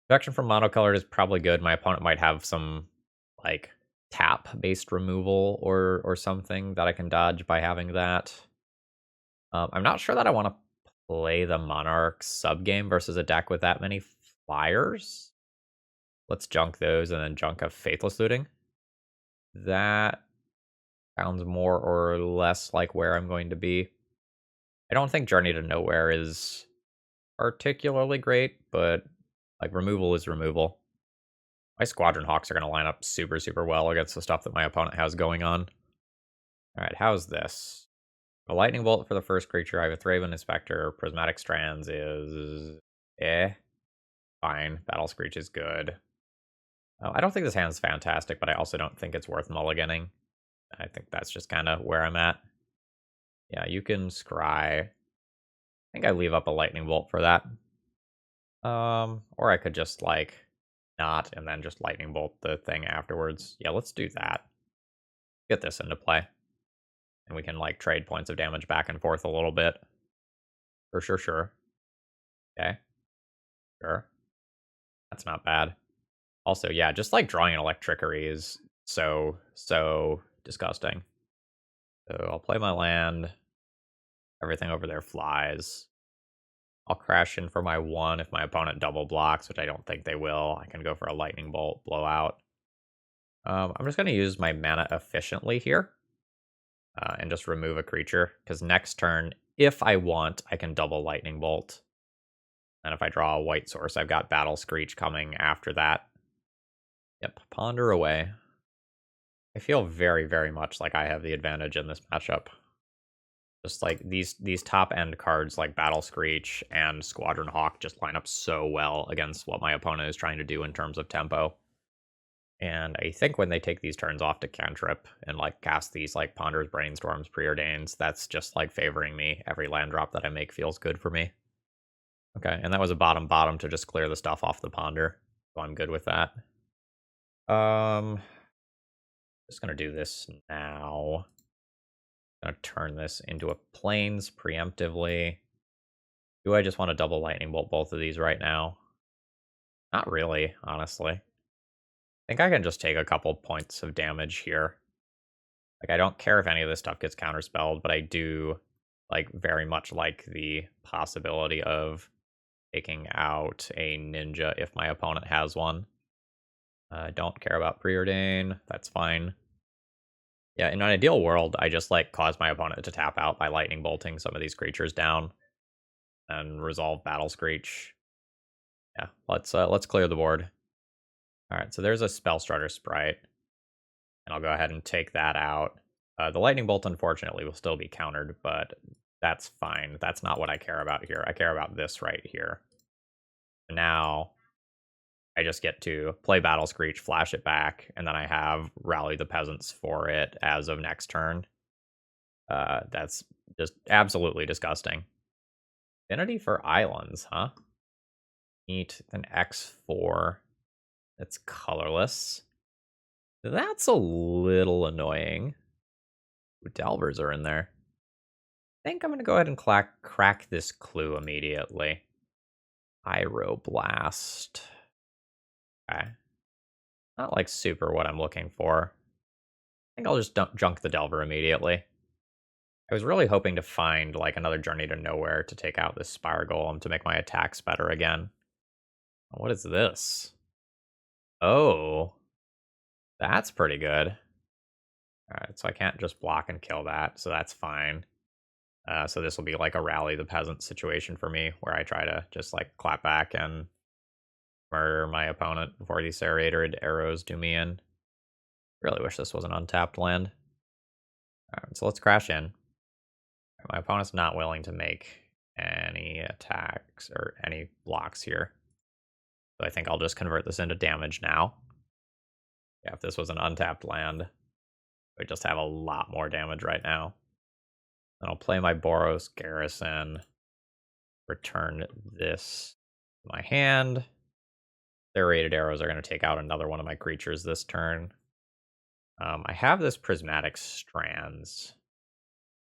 Speaker 1: Protection from monocolored is probably good. My opponent might have some, like, tap-based removal or something that I can dodge by having that. I'm not sure that I want to play the Monarch subgame versus a deck with that many flyers. Let's junk those and then junk a Faithless Looting. That sounds more or less like where I'm going to be. I don't think Journey to Nowhere is particularly great, but like removal is removal. My Squadron Hawks are going to line up super, super well against the stuff that my opponent has going on. All right, how's this? A Lightning Bolt for the first creature. I have a Thraben Inspector. Prismatic Strands is fine. Battle Screech is good. I don't think this hand's fantastic, but I also don't think it's worth mulliganing. I think that's just kind of where I'm at. Yeah, you can scry. I think I leave up a Lightning Bolt for that. Or I could just, like, not, and then just Lightning Bolt the thing afterwards. Yeah, let's do that. Get this into play. And we can, like, trade points of damage back and forth a little bit. Sure. Okay. Sure. That's not bad. Also, yeah, just, like, drawing an Electrickery is so disgusting. So I'll play my land. Everything over there flies. I'll crash in for my 1 if my opponent double blocks, which I don't think they will. I can go for a Lightning Bolt, Blowout. I'm just going to use my mana efficiently here. And just remove a creature. Because next turn, if I want, I can double Lightning Bolt. And if I draw a white source, I've got Battle Screech coming after that. Yep, ponder away. I feel very, very much like I have the advantage in this matchup. Just like these top end cards like Battle Screech and Squadron Hawk just line up so well against what my opponent is trying to do in terms of tempo. And I think when they take these turns off to cantrip and like cast these like Ponders, Brainstorms, Preordains, that's just like favoring me. Every land drop that I make feels good for me. Okay, and that was a bottom to just clear the stuff off the Ponder. So I'm good with that. Just gonna do this now. Gonna turn this into a Plains preemptively. Do I just want to double Lightning Bolt both of these right now? Not really, honestly. I think I can just take a couple points of damage here. Like, I don't care if any of this stuff gets counterspelled, but I do, like, very much like the possibility of taking out a ninja if my opponent has one. Don't care about Preordain. That's fine. Yeah, in an ideal world, I just, like, cause my opponent to tap out by Lightning Bolting some of these creatures down and resolve Battle Screech. Yeah, let's clear the board. All right, so there's a Spell Starter Sprite, and I'll go ahead and take that out. The Lightning Bolt, unfortunately, will still be countered, but that's fine. That's not what I care about here. I care about this right here. Now, I just get to play Battle Screech, flash it back, and then I have Rally the Peasants for it as of next turn. That's just absolutely disgusting. Affinity for Islands, huh? Neat. An X4. That's colorless. That's a little annoying. Ooh, Delvers are in there. I think I'm going to go ahead and crack this clue immediately. Pyroblast. Okay. Not like super what I'm looking for. I think I'll just junk the Delver immediately. I was really hoping to find like another Journey to Nowhere to take out this Spire Golem to make my attacks better again. What is this? Oh, that's pretty good. Alright, so I can't just block and kill that, so that's fine. So this will be like a Rally the Peasants situation for me, where I try to just like clap back and murder my opponent before these serrated arrows do me in. Really wish this was an untapped land. Alright, so let's crash in. My opponent's not willing to make any attacks or any blocks here. So I think I'll just convert this into damage now. Yeah, if this was an untapped land, we just have a lot more damage right now. Then I'll play my Boros Garrison, return this to my hand. Their rated arrows are going to take out another one of my creatures this turn. I have this Prismatic Strands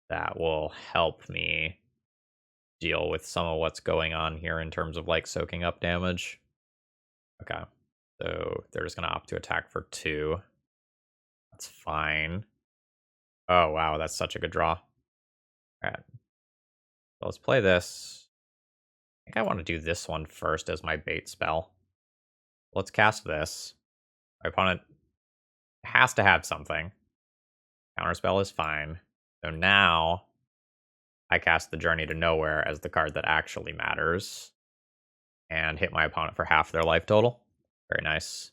Speaker 1: that will help me deal with some of what's going on here in terms of like soaking up damage. Okay, so they're just going to opt to attack for 2. That's fine. Oh, wow, that's such a good draw. All right, so let's play this. I think I want to do this one first as my bait spell. Let's cast this. My opponent has to have something. Counterspell is fine. So now I cast the Journey to Nowhere as the card that actually matters and hit my opponent for half their life total. Very nice.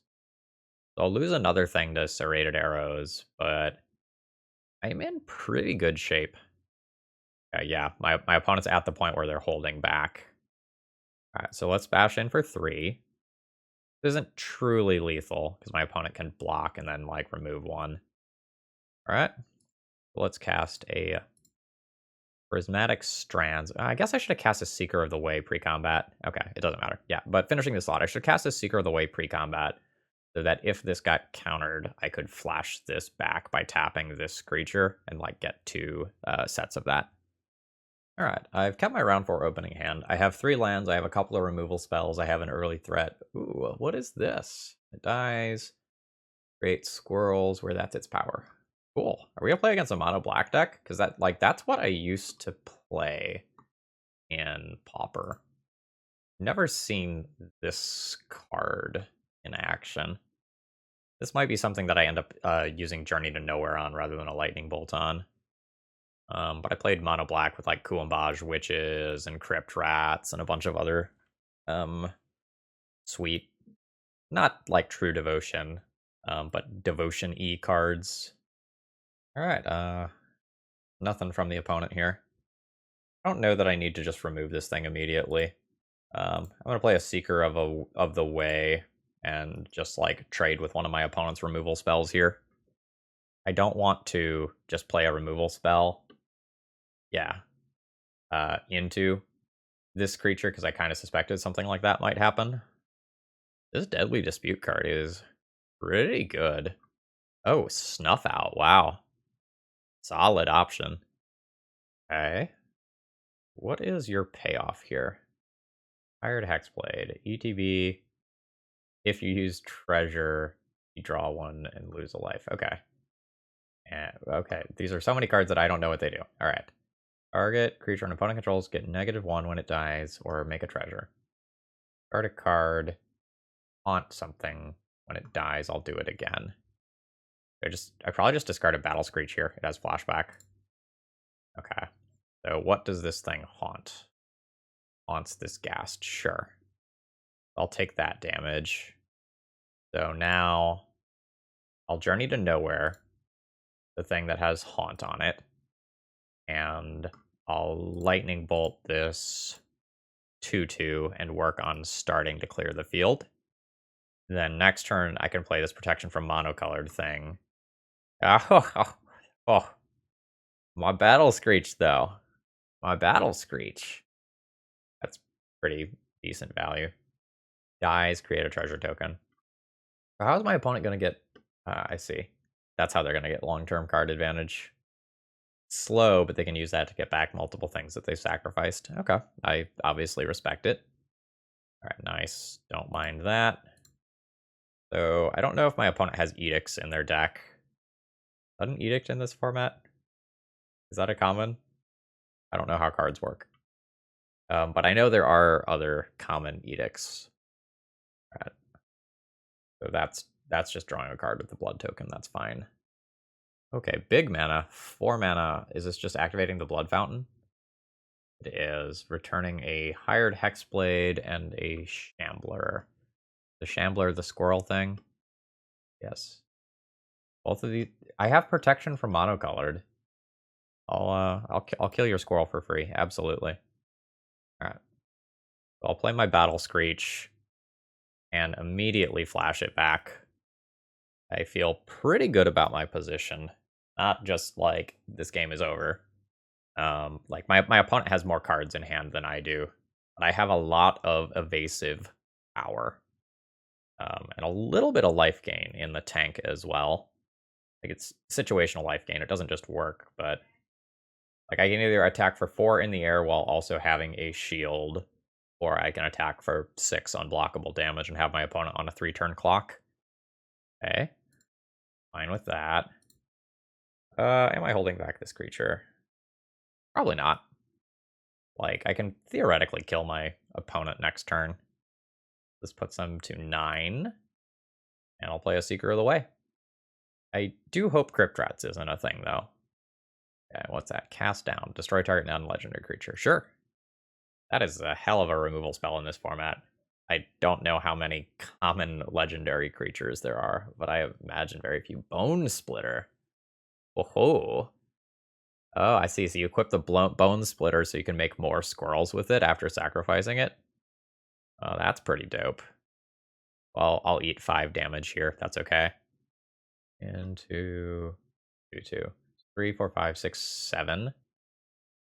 Speaker 1: So I'll lose another thing to Serrated Arrows, but I'm in pretty good shape. Yeah, my opponent's at the point where they're holding back. All right, so let's bash in for 3. This isn't truly lethal because my opponent can block and then like remove 1. All right, let's cast a Prismatic Strands. I guess I should have cast a Seeker of the Way pre-combat. Okay, it doesn't matter. Yeah, but finishing this slot, I should cast a Seeker of the Way pre-combat so that if this got countered, I could flash this back by tapping this creature and like get 2 sets of that. All right, I've kept my round 4 opening hand. I have 3 lands. I have a couple of removal spells. I have an early threat. Ooh, what is this? It dies. Creates squirrels where that's its power. Cool. Are we gonna play against a mono black deck? Because that's what I used to play in Pauper. Never seen this card in action. This might be something that I end up using Journey to Nowhere on rather than a Lightning Bolt on. But I played mono black with like Kuambaj Witches and Crypt Rats and a bunch of other sweet, not like true devotion, but devotion E cards. All right, nothing from the opponent here. I don't know that I need to just remove this thing immediately. I'm gonna play a Seeker of the Way and just like trade with one of my opponent's removal spells here. I don't want to just play a removal spell. Yeah. Into this creature because I kind of suspected something like that might happen. This Deadly Dispute card is pretty good. Oh, Snuff Out. Wow. Solid option. Okay. What is your payoff here? Hired Hexblade. ETB. If you use Treasure, you draw 1 and lose a life. Okay. And, okay. These are so many cards that I don't know what they do. All right. Target creature and opponent controls get -1 when it dies, or make a treasure. Start a card. Haunt something. When it dies, I'll do it again. I probably just discarded Battle Screech here. It has flashback. Okay. So what does this thing haunt? Haunts this Ghast. Sure. I'll take that damage. So now I'll Journey to Nowhere, the thing that has Haunt on it. And I'll Lightning Bolt this 2/2 and work on starting to clear the field. Then next turn, I can play this protection from monocolored thing. Oh, my Battle Screech, though. My Battle Screech. That's pretty decent value. Dies, create a treasure token. So how is my opponent going to get... I see. That's how they're going to get long-term card advantage. Slow, but they can use that to get back multiple things that they sacrificed. Okay, I obviously respect it. All right, nice. Don't mind that. So I don't know if my opponent has edicts in their deck. Is that an edict in this format? Is that a common? I don't know how cards work. But I know there are other common edicts. All right. So that's just drawing a card with the blood token. That's fine. Okay, big mana, 4 mana. Is this just activating the blood fountain? It is returning a hired hexblade and a shambler. The shambler, the squirrel thing. Yes. Both of these. I have protection from monocolored. I'll kill your squirrel for free. Absolutely. All right. I'll play my Battle Screech and immediately flash it back. I feel pretty good about my position. Not just like this game is over. Like my opponent has more cards in hand than I do, but I have a lot of evasive power, and a little bit of life gain in the tank as well. Like it's situational life gain. It doesn't just work, but like I can either attack for 4 in the air while also having a shield, or I can attack for 6 unblockable damage and have my opponent on a 3-turn clock. Okay, fine with that. Am I holding back this creature? Probably not. Like, I can theoretically kill my opponent next turn. This puts them to 9. And I'll play a Seeker of the Way. I do hope Crypt Rats isn't a thing, though. Okay, what's that? Cast down. Destroy target non-legendary creature. Sure. That is a hell of a removal spell in this format. I don't know how many common legendary creatures there are, but I imagine very few. Bone Splitter. Oh, I see. So you equip the Bone Splitter so you can make more squirrels with it after sacrificing it. Oh, that's pretty dope. Well, I'll eat 5 damage here. That's okay. And 2, 3, 4, 5, 6, 7.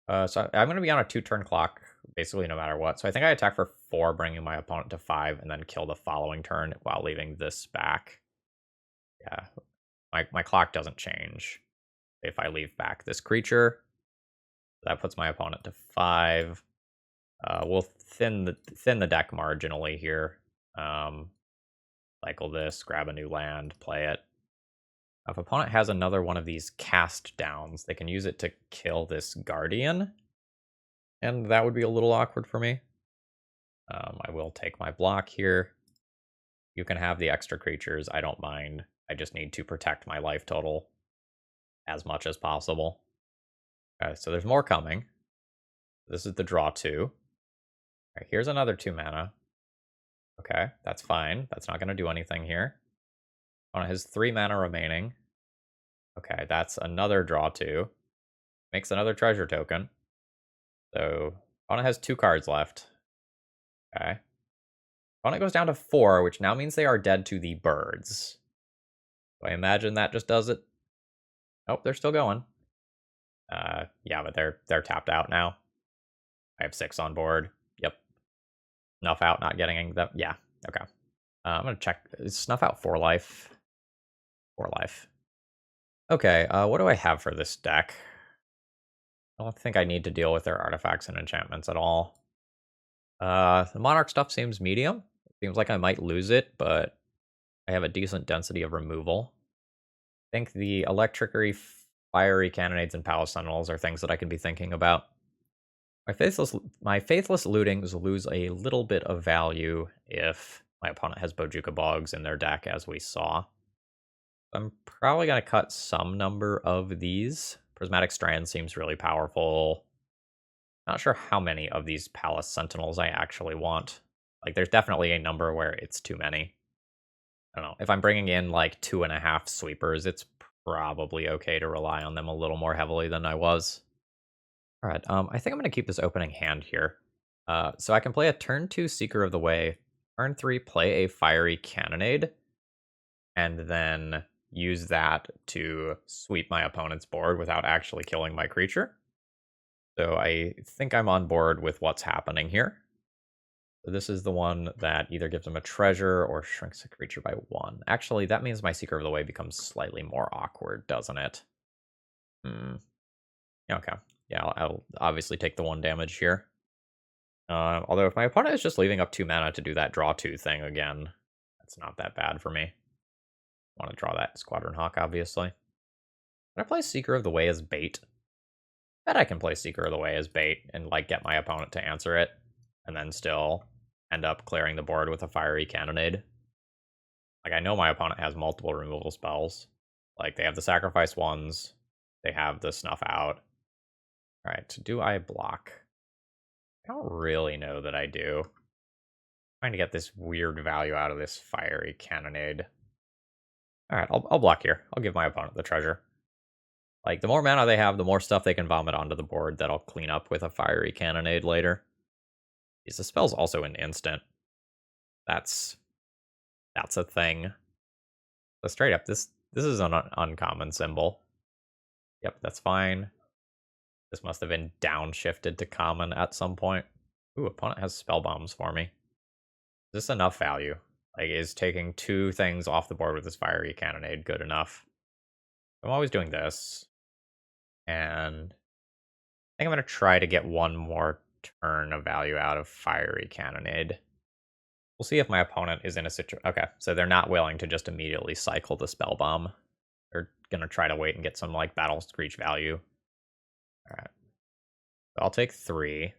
Speaker 1: So I'm going to be on a 2-turn clock, basically no matter what. So I think I attack for 4, bringing my opponent to 5, and then kill the following turn while leaving this back. Yeah, my clock doesn't change if I leave back this creature. That puts my opponent to 5. We'll thin the deck marginally here. Cycle this, grab a new land, play it. If opponent has another one of these cast downs, they can use it to kill this Guardian. And that would be a little awkward for me. I will take my block here. You can have the extra creatures, I don't mind. I just need to protect my life total as much as possible. Okay, so there's more coming. This is the draw 2. All right, here's another 2 mana. Okay, that's fine. That's not going to do anything here. Opponent has 3 mana remaining. Okay, that's another draw 2. Makes another treasure token. So, opponent has 2 cards left. Okay. Opponent goes down to 4, which now means they are dead to the birds. So I imagine that just does it. Oh, they're still going. Yeah, but they're tapped out now. I have 6 on board. Yep. Snuff out, not getting them. Yeah, okay. I'm gonna check. Is Snuff out 4 life? 4 life. Okay, what do I have for this deck? I don't think I need to deal with their artifacts and enchantments at all. The Monarch stuff seems medium. It seems like I might lose it, but I have a decent density of removal. I think the Electrickery, Fiery Cannonades, and Palace Sentinels are things that I can be thinking about. My Faithless Lootings lose a little bit of value if my opponent has Bojuka Bogs in their deck, as we saw. I'm probably going to cut some number of these. Prismatic Strand seems really powerful. Not sure how many of these Palace Sentinels I actually want. Like, there's definitely a number where it's too many. I don't know. If I'm bringing in, like, 2.5 sweepers, it's probably okay to rely on them a little more heavily than I was. All right, I think I'm going to keep this opening hand here. So I can play a turn 2 Seeker of the Way. Turn 3, play a Fiery Cannonade. And then use that to sweep my opponent's board without actually killing my creature. So I think I'm on board with what's happening here. So this is the one that either gives him a treasure or shrinks a creature by 1. Actually, that means my Seeker of the Way becomes slightly more awkward, doesn't it? Okay. Yeah, I'll obviously take the 1 damage here. Although if my opponent is just leaving up 2 mana to do that draw 2 thing again, that's not that bad for me. Want to draw that Squadron Hawk, obviously. Can I play Seeker of the Way as bait? I bet I can play Seeker of the Way as bait and, like, get my opponent to answer it, and then still end up clearing the board with a Fiery Cannonade. Like, I know my opponent has multiple removal spells. Like, they have the sacrifice ones. They have the snuff out. Alright, do I block? I don't really know that I do. I'm trying to get this weird value out of this fiery cannonade. Alright, I'll block here. I'll give my opponent the treasure. Like, the more mana they have, the more stuff they can vomit onto the board that I'll clean up with a fiery cannonade later. Because the spell's also an instant. That's a thing. So straight up, this is an uncommon symbol. Yep, that's fine. This must have been downshifted to common at some point. Ooh, opponent has spell bombs for me. Is this enough value? Like, is taking 2 things off the board with this fiery cannonade good enough? I'm always doing this. And I think I'm going to try to get one more turn of value out of fiery cannonade. We'll see if my opponent is in a situation. Okay, so they're not willing to just immediately cycle the spell bomb. They're going to try to wait and get some, like, battle screech value. Alright. So I'll take 3. I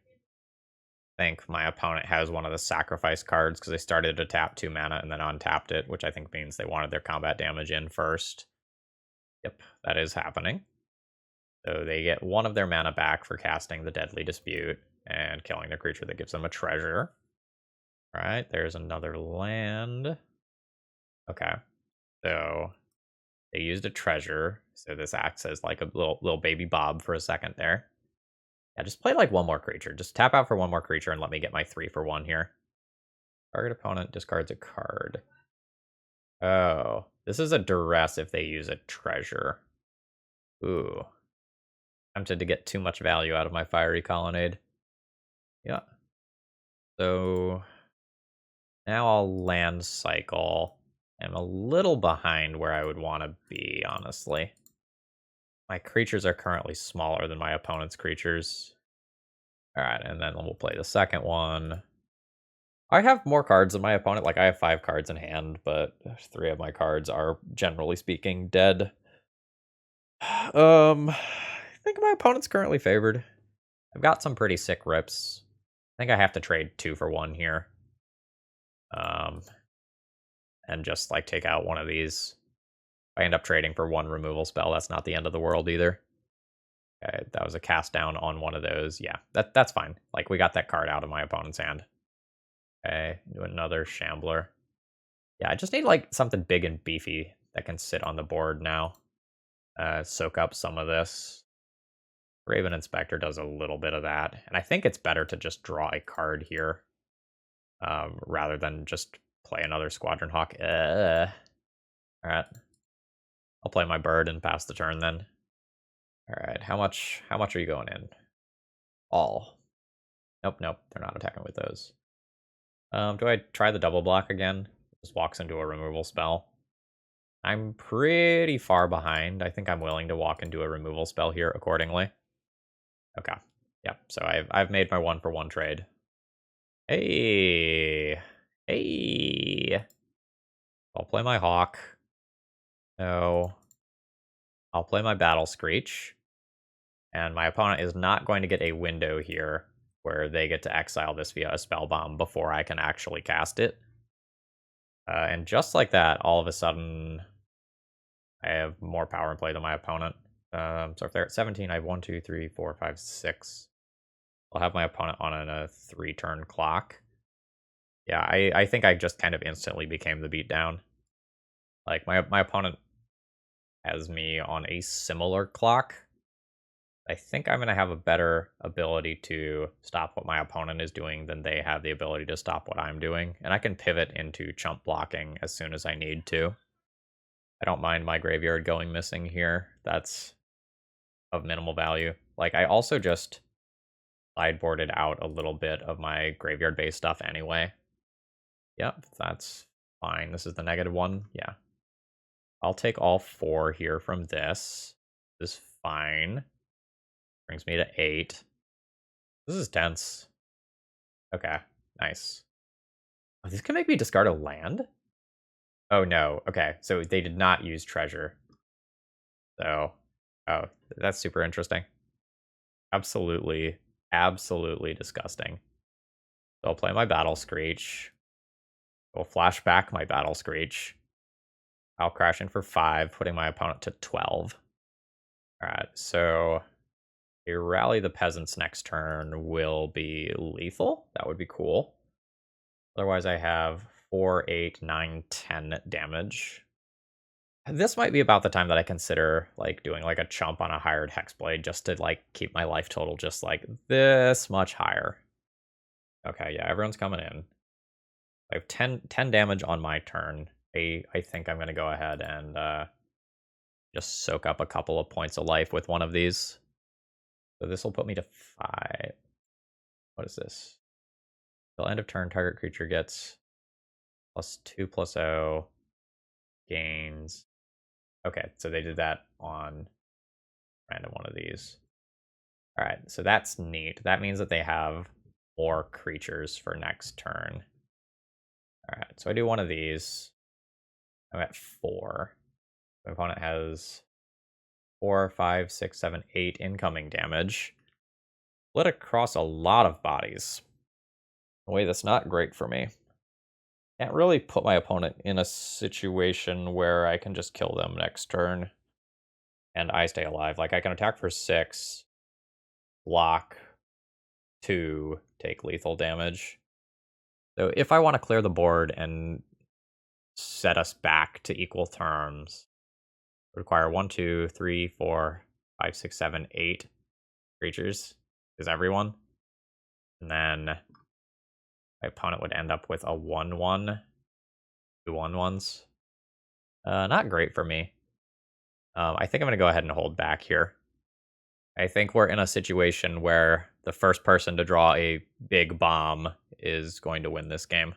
Speaker 1: think my opponent has one of the sacrifice cards because they started to tap 2 mana and then untapped it, which I think means they wanted their combat damage in first. Yep, that is happening. So they get 1 of their mana back for casting the Deadly Dispute and killing their creature that gives them a treasure. Alright, there's another land. Okay, so they used a treasure, so this acts as like a little baby Bob for a second there. Yeah, just play like 1 more creature. Just tap out for 1 more creature and let me get my 3 for 1 here. Target opponent discards a card. Oh, this is a duress if they use a treasure. Ooh. Tempted to get too much value out of my fiery colonnade. Yeah. So now I'll land cycle. I'm a little behind where I would want to be, honestly. My creatures are currently smaller than my opponent's creatures. Alright, and then we'll play the second one. I have more cards than my opponent. Like, I have 5 cards in hand, but 3 of my cards are, generally speaking, dead. I think my opponent's currently favored. I've got some pretty sick rips. I think I have to trade 2 for 1 here. And just, like, take out one of these. If I end up trading for 1 removal spell, that's not the end of the world either. Okay, that was a cast down on one of those. Yeah, that's fine. Like, we got that card out of my opponent's hand. Okay, do another Shambler. Yeah, I just need, like, something big and beefy that can sit on the board now. Soak up some of this. Raven Inspector does a little bit of that. And I think it's better to just draw a card here. Rather than just play another Squadron Hawk. Alright. I'll play my bird and pass the turn then. Alright, how much are you going in? All. Nope, they're not attacking with those. Do I try the double block again? Just walks into a removal spell. I'm pretty far behind. I think I'm willing to walk into a removal spell here accordingly. Okay. Yep, so I've made my 1 for 1 trade. Hey. I'll play my Hawk. No. I'll play my Battle Screech. And my opponent is not going to get a window here where they get to exile this via a spell bomb before I can actually cast it. And just like that, all of a sudden, I have more power in play than my opponent. So if they're at 17, I have 1, 2, 3, 4, 5, 6. I'll have my opponent on a 3-turn clock. Yeah, I think I just kind of instantly became the beatdown. Like, my opponent has me on a similar clock. I think I'm going to have a better ability to stop what my opponent is doing than they have the ability to stop what I'm doing. And I can pivot into chump blocking as soon as I need to. I don't mind my graveyard going missing here. That's of minimal value. Like, I also just sideboarded out a little bit of my graveyard-based stuff anyway. Yep, that's fine. This is the -1. Yeah. I'll take all 4 here from this. This is fine. Brings me to 8. This is tense. Okay, nice. Oh, this can make me discard a land? Oh, no. Okay, so they did not use treasure. So, oh, that's super interesting. Absolutely disgusting. So I'll play my Battle Screech. We'll flash back my Battle Screech. I'll crash in for 5, putting my opponent to 12. Alright, so a Rally the Peasants next turn will be lethal. That would be cool. Otherwise, I have 4, 8, 9, 10 damage. This might be about the time that I consider, like, doing, like, a chump on a hired Hexblade just to, like, keep my life total just, like, this much higher. Okay, yeah, everyone's coming in. I have 10 damage on my turn. I think I'm going to go ahead and just soak up a couple of points of life with one of these. So this will put me to 5. What is this? Till end of turn, target creature gets +2/+0 gains. Okay, so they did that on random one of these. All right, so that's neat. That means that they have more creatures for next turn. All right, so I do one of these. I'm at 4. My opponent has 4, 5, 6, 7, 8 incoming damage. Split across a lot of bodies. In a way that's not great for me. Can't really put my opponent in a situation where I can just kill them next turn and I stay alive. Like, I can attack for 6, block 2, take lethal damage. So if I want to clear the board and set us back to equal terms, require 1, 2, 3, 4, 5, 6, 7, 8 creatures. Is everyone? And then my opponent would end up with a 1/1, 2 1/1s. Not great for me. I think I'm going to go ahead and hold back here. I think we're in a situation where the first person to draw a big bomb is going to win this game.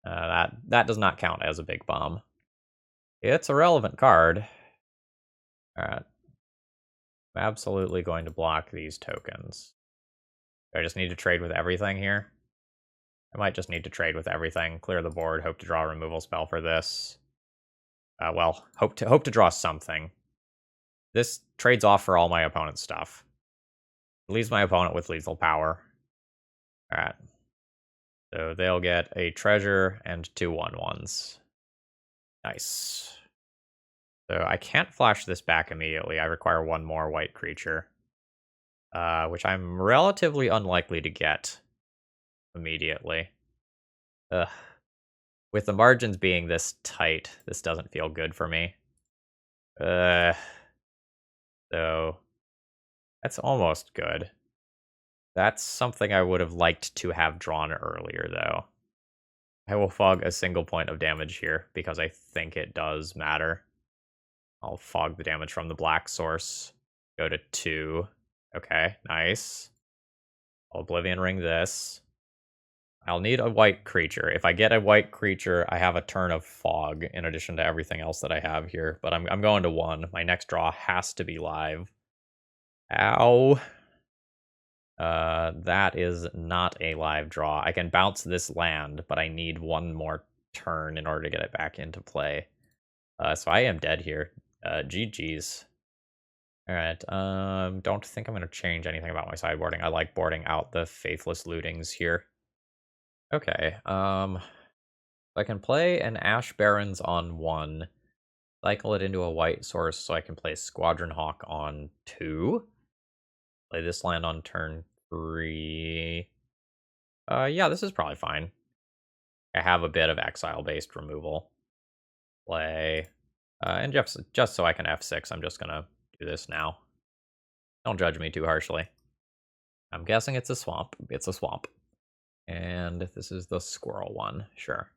Speaker 1: That does not count as a big bomb. It's a relevant card. All right. I'm absolutely going to block these tokens. Do I just need to trade with everything here? I might just need to trade with everything. Clear the board. Hope to draw a removal spell for this. Well, hope to draw something. This trades off for all my opponent's stuff. Leaves my opponent with lethal power. All right. So they'll get a treasure and 2 1/1s. Nice. So I can't flash this back immediately. I require 1 more white creature, which I'm relatively unlikely to get immediately. Ugh. With the margins being this tight, this doesn't feel good for me. So that's almost good. That's something I would have liked to have drawn earlier, though. I will fog a single point of damage here because I think it does matter. I'll fog the damage from the black source. Go to 2. Okay, nice. I'll Oblivion Ring this. I'll need a white creature. If I get a white creature, I have a turn of fog in addition to everything else that I have here. But I'm going to 1. My next draw has to be live. Ow. That is not a live draw. I can bounce this land, but I need 1 more turn in order to get it back into play. So I am dead here. GG's. Alright, don't think I'm going to change anything about my sideboarding. I like boarding out the Faithless Lootings here. Okay, I can play an Ash Barrens on 1, cycle it into a white source so I can play Squadron Hawk on 2. Play this land on turn 3. Yeah, this is probably fine. I have a bit of exile-based removal. Play, and just so I can F6, I'm just gonna do this now. Don't judge me too harshly. I'm guessing it's a swamp. It's a swamp. And this is the squirrel one, sure.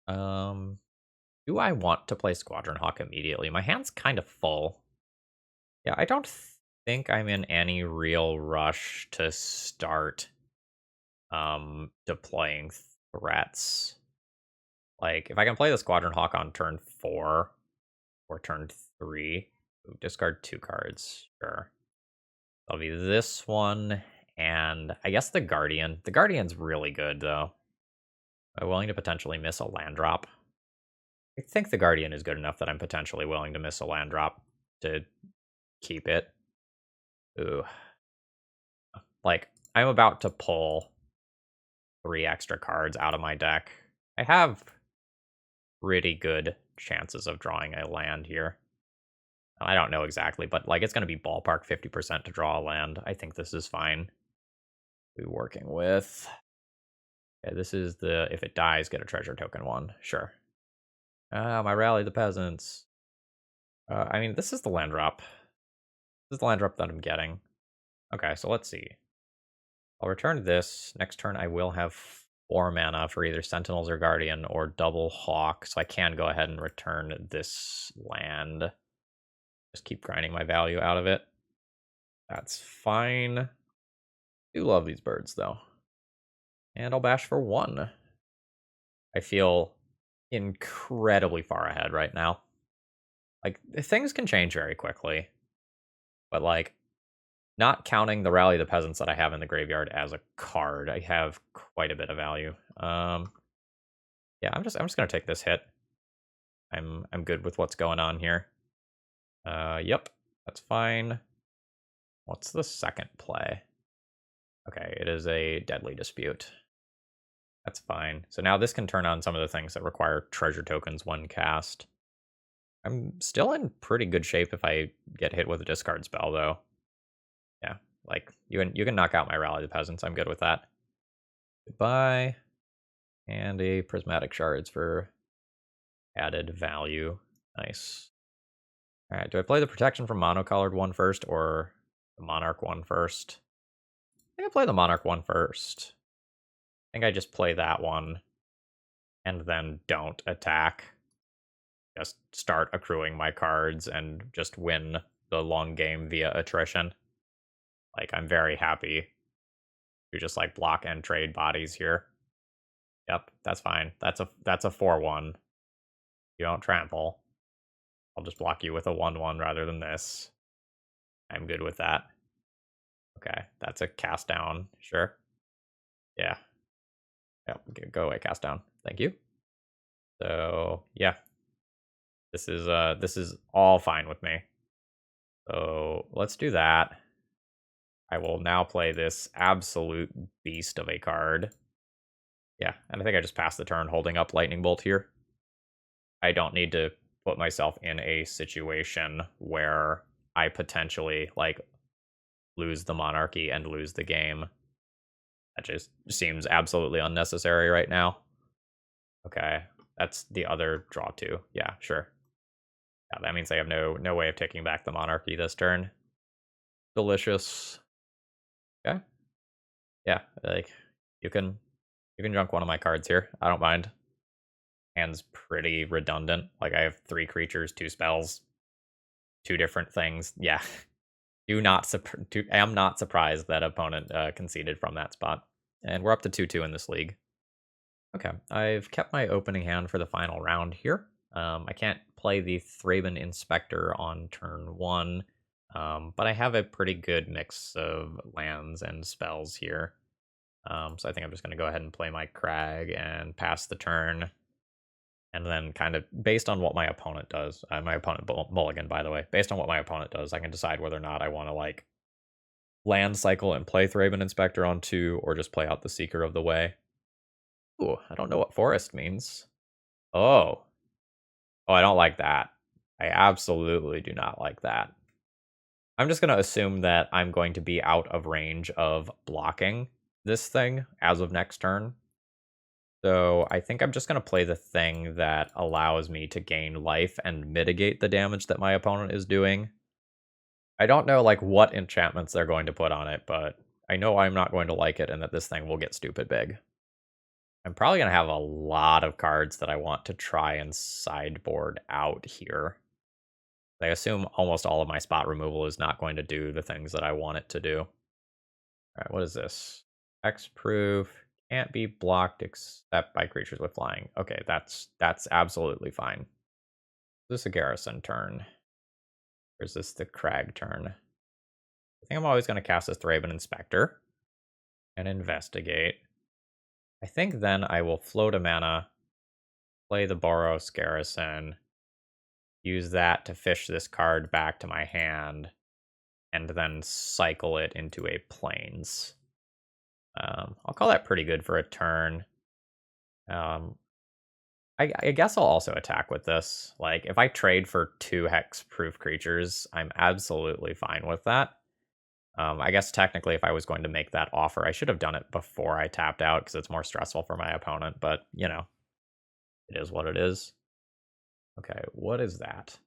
Speaker 1: Do I want to play Squadron Hawk immediately? My hand's kind of full. Yeah, I don't think I'm in any real rush to start deploying threats. Like, if I can play the Squadron Hawk on turn 4 or turn 3, discard 2 cards, sure. That'll be this one, and I guess the Guardian. The Guardian's really good, though. Am I willing to potentially miss a land drop? I think the Guardian is good enough that I'm potentially willing to miss a land drop to keep it. Ooh. Like, I'm about to pull 3 extra cards out of my deck. I have pretty good chances of drawing a land here? I don't know exactly, but like it's going to be ballpark 50% to draw a land. I think this is fine. We're working with. Okay, this is the if it dies, get a treasure token one. Sure. My Rally the Peasants. I mean, this is the land drop. This is the land drop that I'm getting. Okay, so let's see. I'll return this. Next turn, I will have 4 mana for either Sentinels or Guardian or double Hawk, so I can go ahead and return this land. Just keep grinding my value out of it. That's fine. Do love these birds, though. And I'll bash for 1. I feel incredibly far ahead right now. Like, things can change very quickly. But, like, not counting the Rally the Peasants that I have in the graveyard as a card, I have quite a bit of value. Yeah, I'm just gonna take this hit. I'm good with what's going on here. Yep, that's fine. What's the second play? Okay, it is a Deadly Dispute. That's fine. So now this can turn on some of the things that require treasure tokens when cast. I'm still in pretty good shape if I get hit with a discard spell, though. Yeah, like, you can knock out my Rally the Peasants. I'm good with that. Goodbye. And a Prismatic Shards for added value. Nice. Alright, do I play the Protection from Monocolored one first, or the Monarch one first? I think I play the Monarch one first. I think I just play that one, and then don't attack. Just start accruing my cards and just win the long game via attrition. Like, I'm very happy to just, like, block and trade bodies here. Yep, that's fine. That's a 4-1. You don't trample. I'll just block you with a 1-1 rather than this. I'm good with that. Okay, that's a cast down. Sure. Yeah. Yep, go away, cast down. Thank you. So, yeah. This is all fine with me. So, let's do that. I will now play this absolute beast of a card. Yeah, and I think I just passed the turn holding up Lightning Bolt here. I don't need to put myself in a situation where I potentially, like, lose the monarchy and lose the game. That just seems absolutely unnecessary right now. Okay, that's the other draw too. Yeah, sure. Yeah, that means I have no way of taking back the monarchy this turn. Delicious. Okay. Yeah, like, you can junk one of my cards here. I don't mind. Hand's pretty redundant. Like, I have 3 creatures, 2 spells, 2 different things. Yeah. Am not surprised that opponent conceded from that spot. And we're up to 2-2 in this league. Okay, I've kept my opening hand for the final round here. I can't play the Thraben Inspector on turn 1, but I have a pretty good mix of lands and spells here. So I think I'm just going to go ahead and play my Crag and pass the turn. And then kind of based on what my opponent does, my opponent mulligan, by the way, based on what my opponent does, I can decide whether or not I want to, like, land cycle and play Thraben Inspector on 2, or just play out the Seeker of the Way. Ooh, I don't know what forest means. Oh. Oh, I don't like that. I absolutely do not like that. I'm just going to assume that I'm going to be out of range of blocking this thing as of next turn. So I think I'm just going to play the thing that allows me to gain life and mitigate the damage that my opponent is doing. I don't know, like, what enchantments they're going to put on it, but I know I'm not going to like it and that this thing will get stupid big. I'm probably going to have a lot of cards that I want to try and sideboard out here. I assume almost all of my spot removal is not going to do the things that I want it to do. All right, what is this? Hexproof. Can't be blocked except by creatures with flying. Okay, that's absolutely fine. Is this a garrison turn? Or is this the Crag turn? I think I'm always going to cast this Thraben Inspector and investigate. I think then I will float a mana, play the Boros Garrison, use that to fish this card back to my hand, and then cycle it into a Plains. I'll call that pretty good for a turn. I guess I'll also attack with this. Like, if I trade for 2 hex-proof creatures, I'm absolutely fine with that. I guess technically if I was going to make that offer, I should have done it before I tapped out because it's more stressful for my opponent, but, you know, it is what it is. Okay, what is that?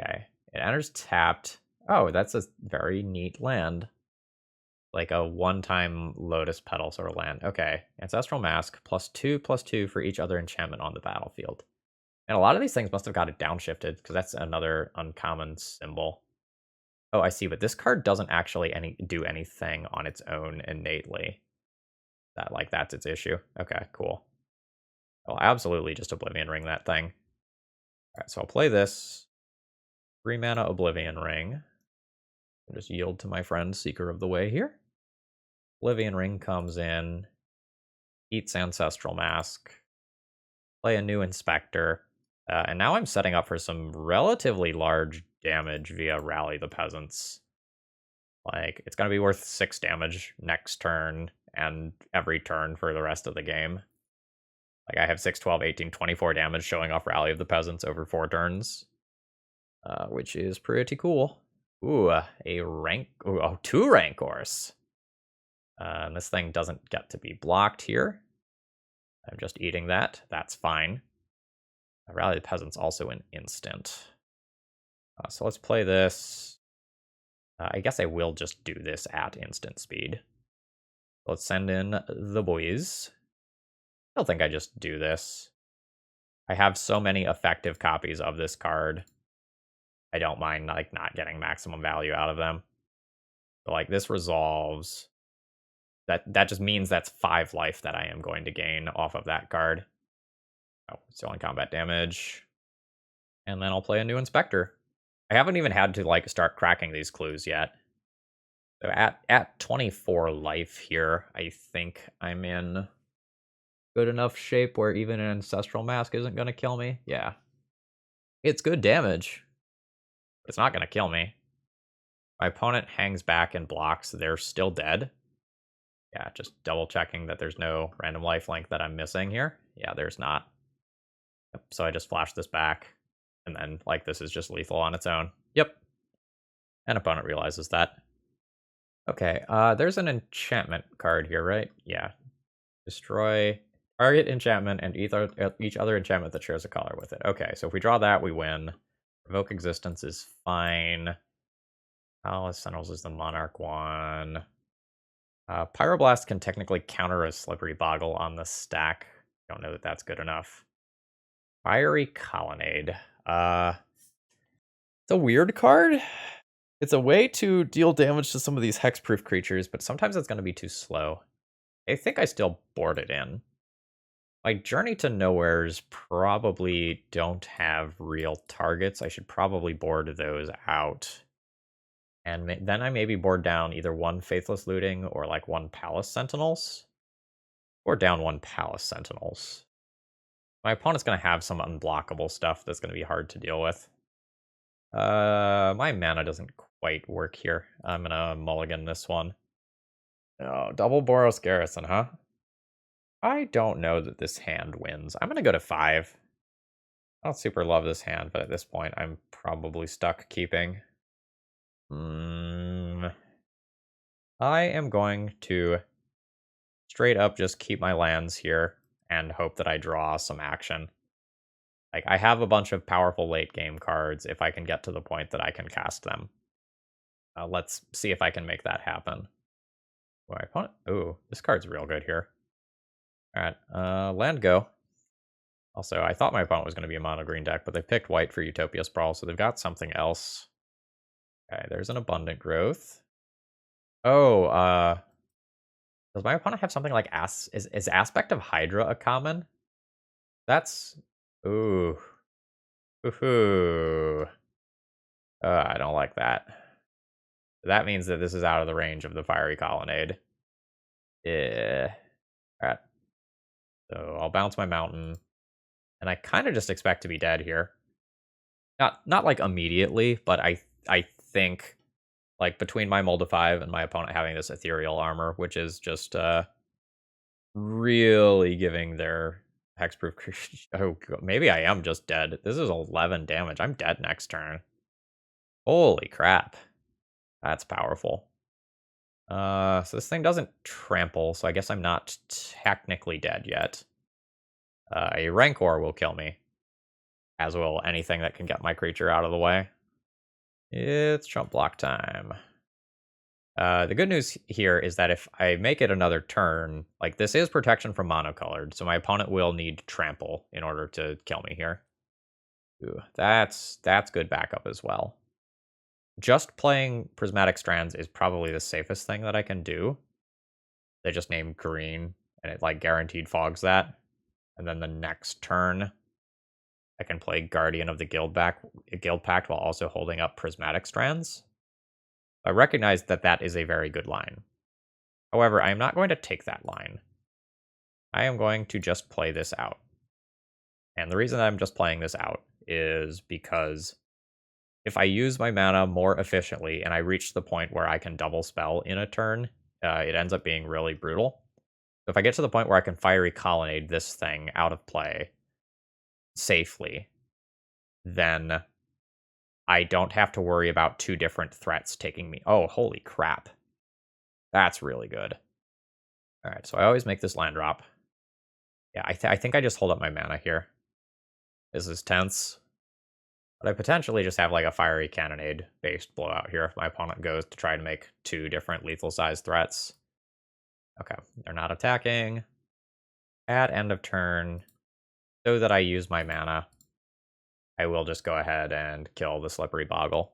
Speaker 1: Okay, it enters tapped. Oh, that's a very neat land. Like a one-time Lotus Petal sort of land. Okay, Ancestral Mask, +2/+2 for each other enchantment on the battlefield. And a lot of these things must have got it downshifted, because that's another uncommon symbol. Oh, I see, but this card doesn't actually do anything on its own innately. That's its issue. Okay, cool. I'll absolutely just Oblivion Ring that thing. Alright, so I'll play this. 3 mana Oblivion Ring. I'll just yield to my friend Seeker of the Way here. Oblivion Ring comes in, eats Ancestral Mask, play a new Inspector, and now I'm setting up for some relatively large damage via Rally the Peasants. Like, it's going to be worth 6 damage next turn and every turn for the rest of the game. Like, I have 6, 12, 18, 24 damage showing off Rally of the Peasants over 4 turns, which is pretty cool. Ooh, oh, 2 Rancors. And this thing doesn't get to be blocked here. I'm just eating that. That's fine. Rally the Peasants also an instant. So let's play this. I guess I will just do this at instant speed. Let's send in the boys. I don't think I just do this. I have so many effective copies of this card. I don't mind like not getting maximum value out of them. But like this resolves. That just means that's 5 life that I am going to gain off of that card. Oh, still on combat damage. And then I'll play a new Inspector. I haven't even had to like start cracking these clues yet. So at 24 life here, I think I'm in good enough shape where even an Ancestral Mask isn't going to kill me. Yeah. It's good damage. But it's not going to kill me. My opponent hangs back and blocks. They're still dead. Yeah, just double checking that there's no random lifelink that I'm missing here. Yeah, there's not. Yep, so I just flash this back. And then, like, this is just lethal on its own. Yep. And opponent realizes that. Okay, there's an enchantment card here, right? Yeah. Destroy target enchantment and each other enchantment that shares a color with it. Okay, so if we draw that, we win. Provoke Existence is fine. Palace Sentinels is the Monarch one. Pyroblast can technically counter a Slippery Boggle on the stack. Don't know that that's good enough. Fiery Colonnade. It's a weird card. It's a way to deal damage to some of these hexproof creatures, but sometimes it's going to be too slow. I think I still board it in. Like, Journey to Nowheres probably don't have real targets. I should probably board those out. And then I maybe board down either 1 Faithless Looting or like 1 Palace Sentinels. Or down 1 Palace Sentinels. My opponent's going to have some unblockable stuff that's going to be hard to deal with. My mana doesn't quite work here. I'm going to mulligan this one. Oh, double Boros Garrison, huh? I don't know that this hand wins. I'm going to go to 5. I don't super love this hand, but at this point, I'm probably stuck keeping. I am going to straight up just keep my lands here and hope that I draw some action. Like, I have a bunch of powerful late game cards if I can get to the point that I can cast them. Let's see if I can make that happen. My opponent. Ooh, this card's real good here. Alright, land go. Also, I thought my opponent was going to be a mono green deck, but they picked white for Utopia Sprawl, so they've got something else. Okay, there's an Abundant Growth. Oh, does my opponent have something like is Aspect of Hydra a common? That's ooh. Ooh. I don't like that. That means that this is out of the range of the Fiery Colonnade. Yeah. Alright. So I'll bounce my mountain. And I kind of just expect to be dead here. Not like immediately, but I think like between my Mold of 5 and my opponent having this Ethereal Armor, which is just really giving their Hexproof creature. Oh, maybe I am just dead. This is 11 damage. I'm dead next turn. Holy crap. That's powerful. So this thing doesn't trample, so I guess I'm not technically dead yet. A Rancor will kill me, as will anything that can get my creature out of the way. It's chump block time. The good news here is that if I make it another turn, like this is protection from monocolored, so my opponent will need trample in order to kill me here. Ooh, that's good backup as well. Just playing Prismatic Strands is probably the safest thing that I can do. They just named green, and it like guaranteed fogs that. And then the next turn, I can play Guardian of the Guild Pact while also holding up Prismatic Strands. I recognize that that is a very good line. However, I am not going to take that line. I am going to just play this out. And the reason I'm just playing this out is because if I use my mana more efficiently and I reach the point where I can double spell in a turn, it ends up being really brutal. So if I get to the point where I can Fiery Colonnade this thing out of play safely, then I don't have to worry about two different threats taking me. Oh, holy crap. That's really good. All right, so I always make this land drop. Yeah, I think I just hold up my mana here. This is tense. But I potentially just have like a Fiery Cannonade based blowout here if my opponent goes to try to make two different lethal size threats. Okay, they're not attacking. At end of turn, so that I use my mana, I will just go ahead and kill the Slippery Boggle.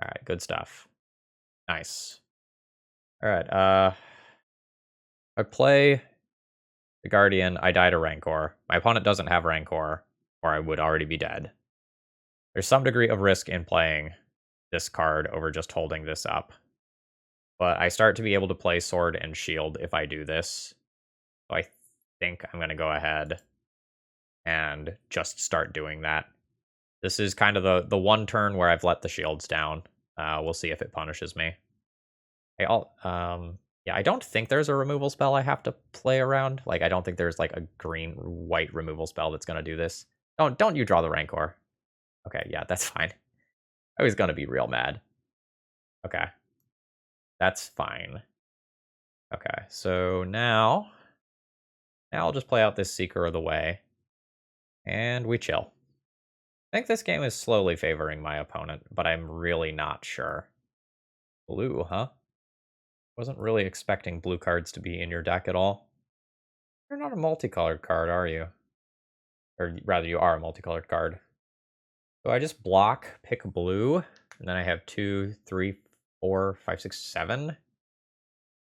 Speaker 1: Alright, good stuff. Nice. Alright, I play the Guardian, I die to Rancor. My opponent doesn't have Rancor, or I would already be dead. There's some degree of risk in playing this card over just holding this up. But I start to be able to play Sword and Shield if I do this. So I think I'm going to go ahead and just start doing that. This is kind of the one turn where I've let the shields down. We'll see if it punishes me. Yeah, I don't think there's a removal spell I have to play around. Like, I don't think there's like a green-white removal spell that's going to do this. Don't you draw the Rancor. Okay, yeah, that's fine. I was going to be real mad. Okay. That's fine. Okay, so now I'll just play out this Seeker of the Way. And we chill. I think this game is slowly favoring my opponent, but I'm really not sure. Blue, huh? Wasn't really expecting blue cards to be in your deck at all. You're not a multicolored card, are you? Or rather, you are a multicolored card. So I just block, pick blue, and then I have 2, 3, 4, 5, 6, 7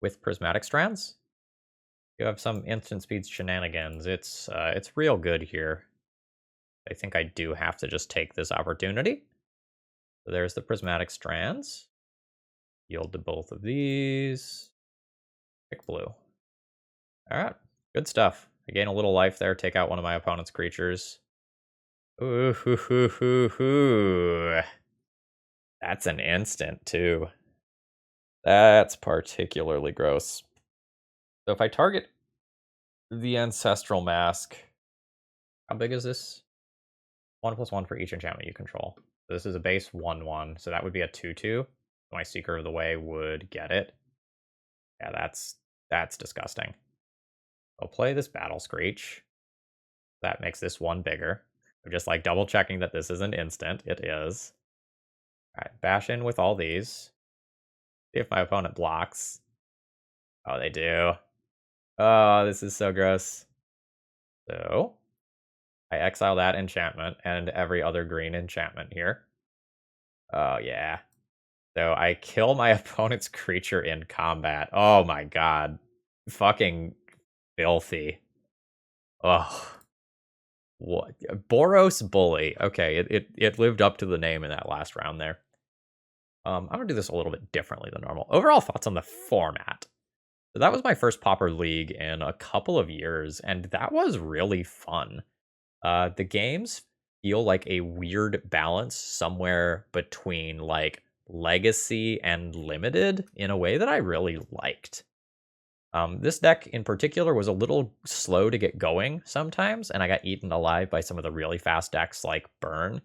Speaker 1: with Prismatic Strands. You have some instant speeds shenanigans. It's real good here. I think I do have to just take this opportunity. So there's the Prismatic Strands. Yield to both of these. Pick blue. Alright, good stuff. I gain a little life there, take out one of my opponent's creatures. Ooh, hoo, hoo, hoo, hoo. That's an instant, too. That's particularly gross. So if I target the Ancestral Mask, how big is this? 1/1 for each enchantment you control. So this is a base 1/1, so that would be a 2/2. My Seeker of the Way would get it. Yeah, that's disgusting. I'll play this Battle Screech. That makes this one bigger. I'm just like double checking that this is an instant. It is. Alright, bash in with all these. See if my opponent blocks. Oh, they do. Oh, this is so gross. So, I exile that enchantment and every other green enchantment here. Oh, yeah. So I kill my opponent's creature in combat. Oh my god. Fucking filthy. Oh. What? Boros Bully. Okay, it lived up to the name in that last round there. I'm gonna do this a little bit differently than normal. Overall thoughts on the format. So that was my first Pauper League in a couple of years, and that was really fun. The games feel like a weird balance somewhere between like Legacy and Limited in a way that I really liked. This deck in particular was a little slow to get going sometimes, and I got eaten alive by some of the really fast decks like Burn.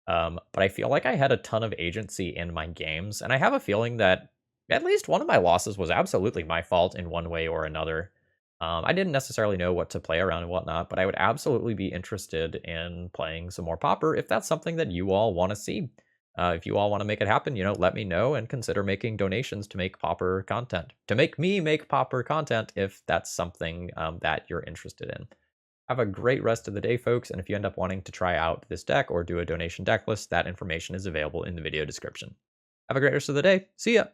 Speaker 1: But I feel like I had a ton of agency in my games, and I have a feeling that at least one of my losses was absolutely my fault in one way or another. I didn't necessarily know what to play around and whatnot, but I would absolutely be interested in playing some more Pauper if that's something that you all want to see. If you all want to make it happen, let me know and consider making donations to make Pauper content. To make me make Pauper content if that's something that you're interested in. Have a great rest of the day, folks, and if you end up wanting to try out this deck or do a donation deck list, that information is available in the video description. Have a great rest of the day. See ya!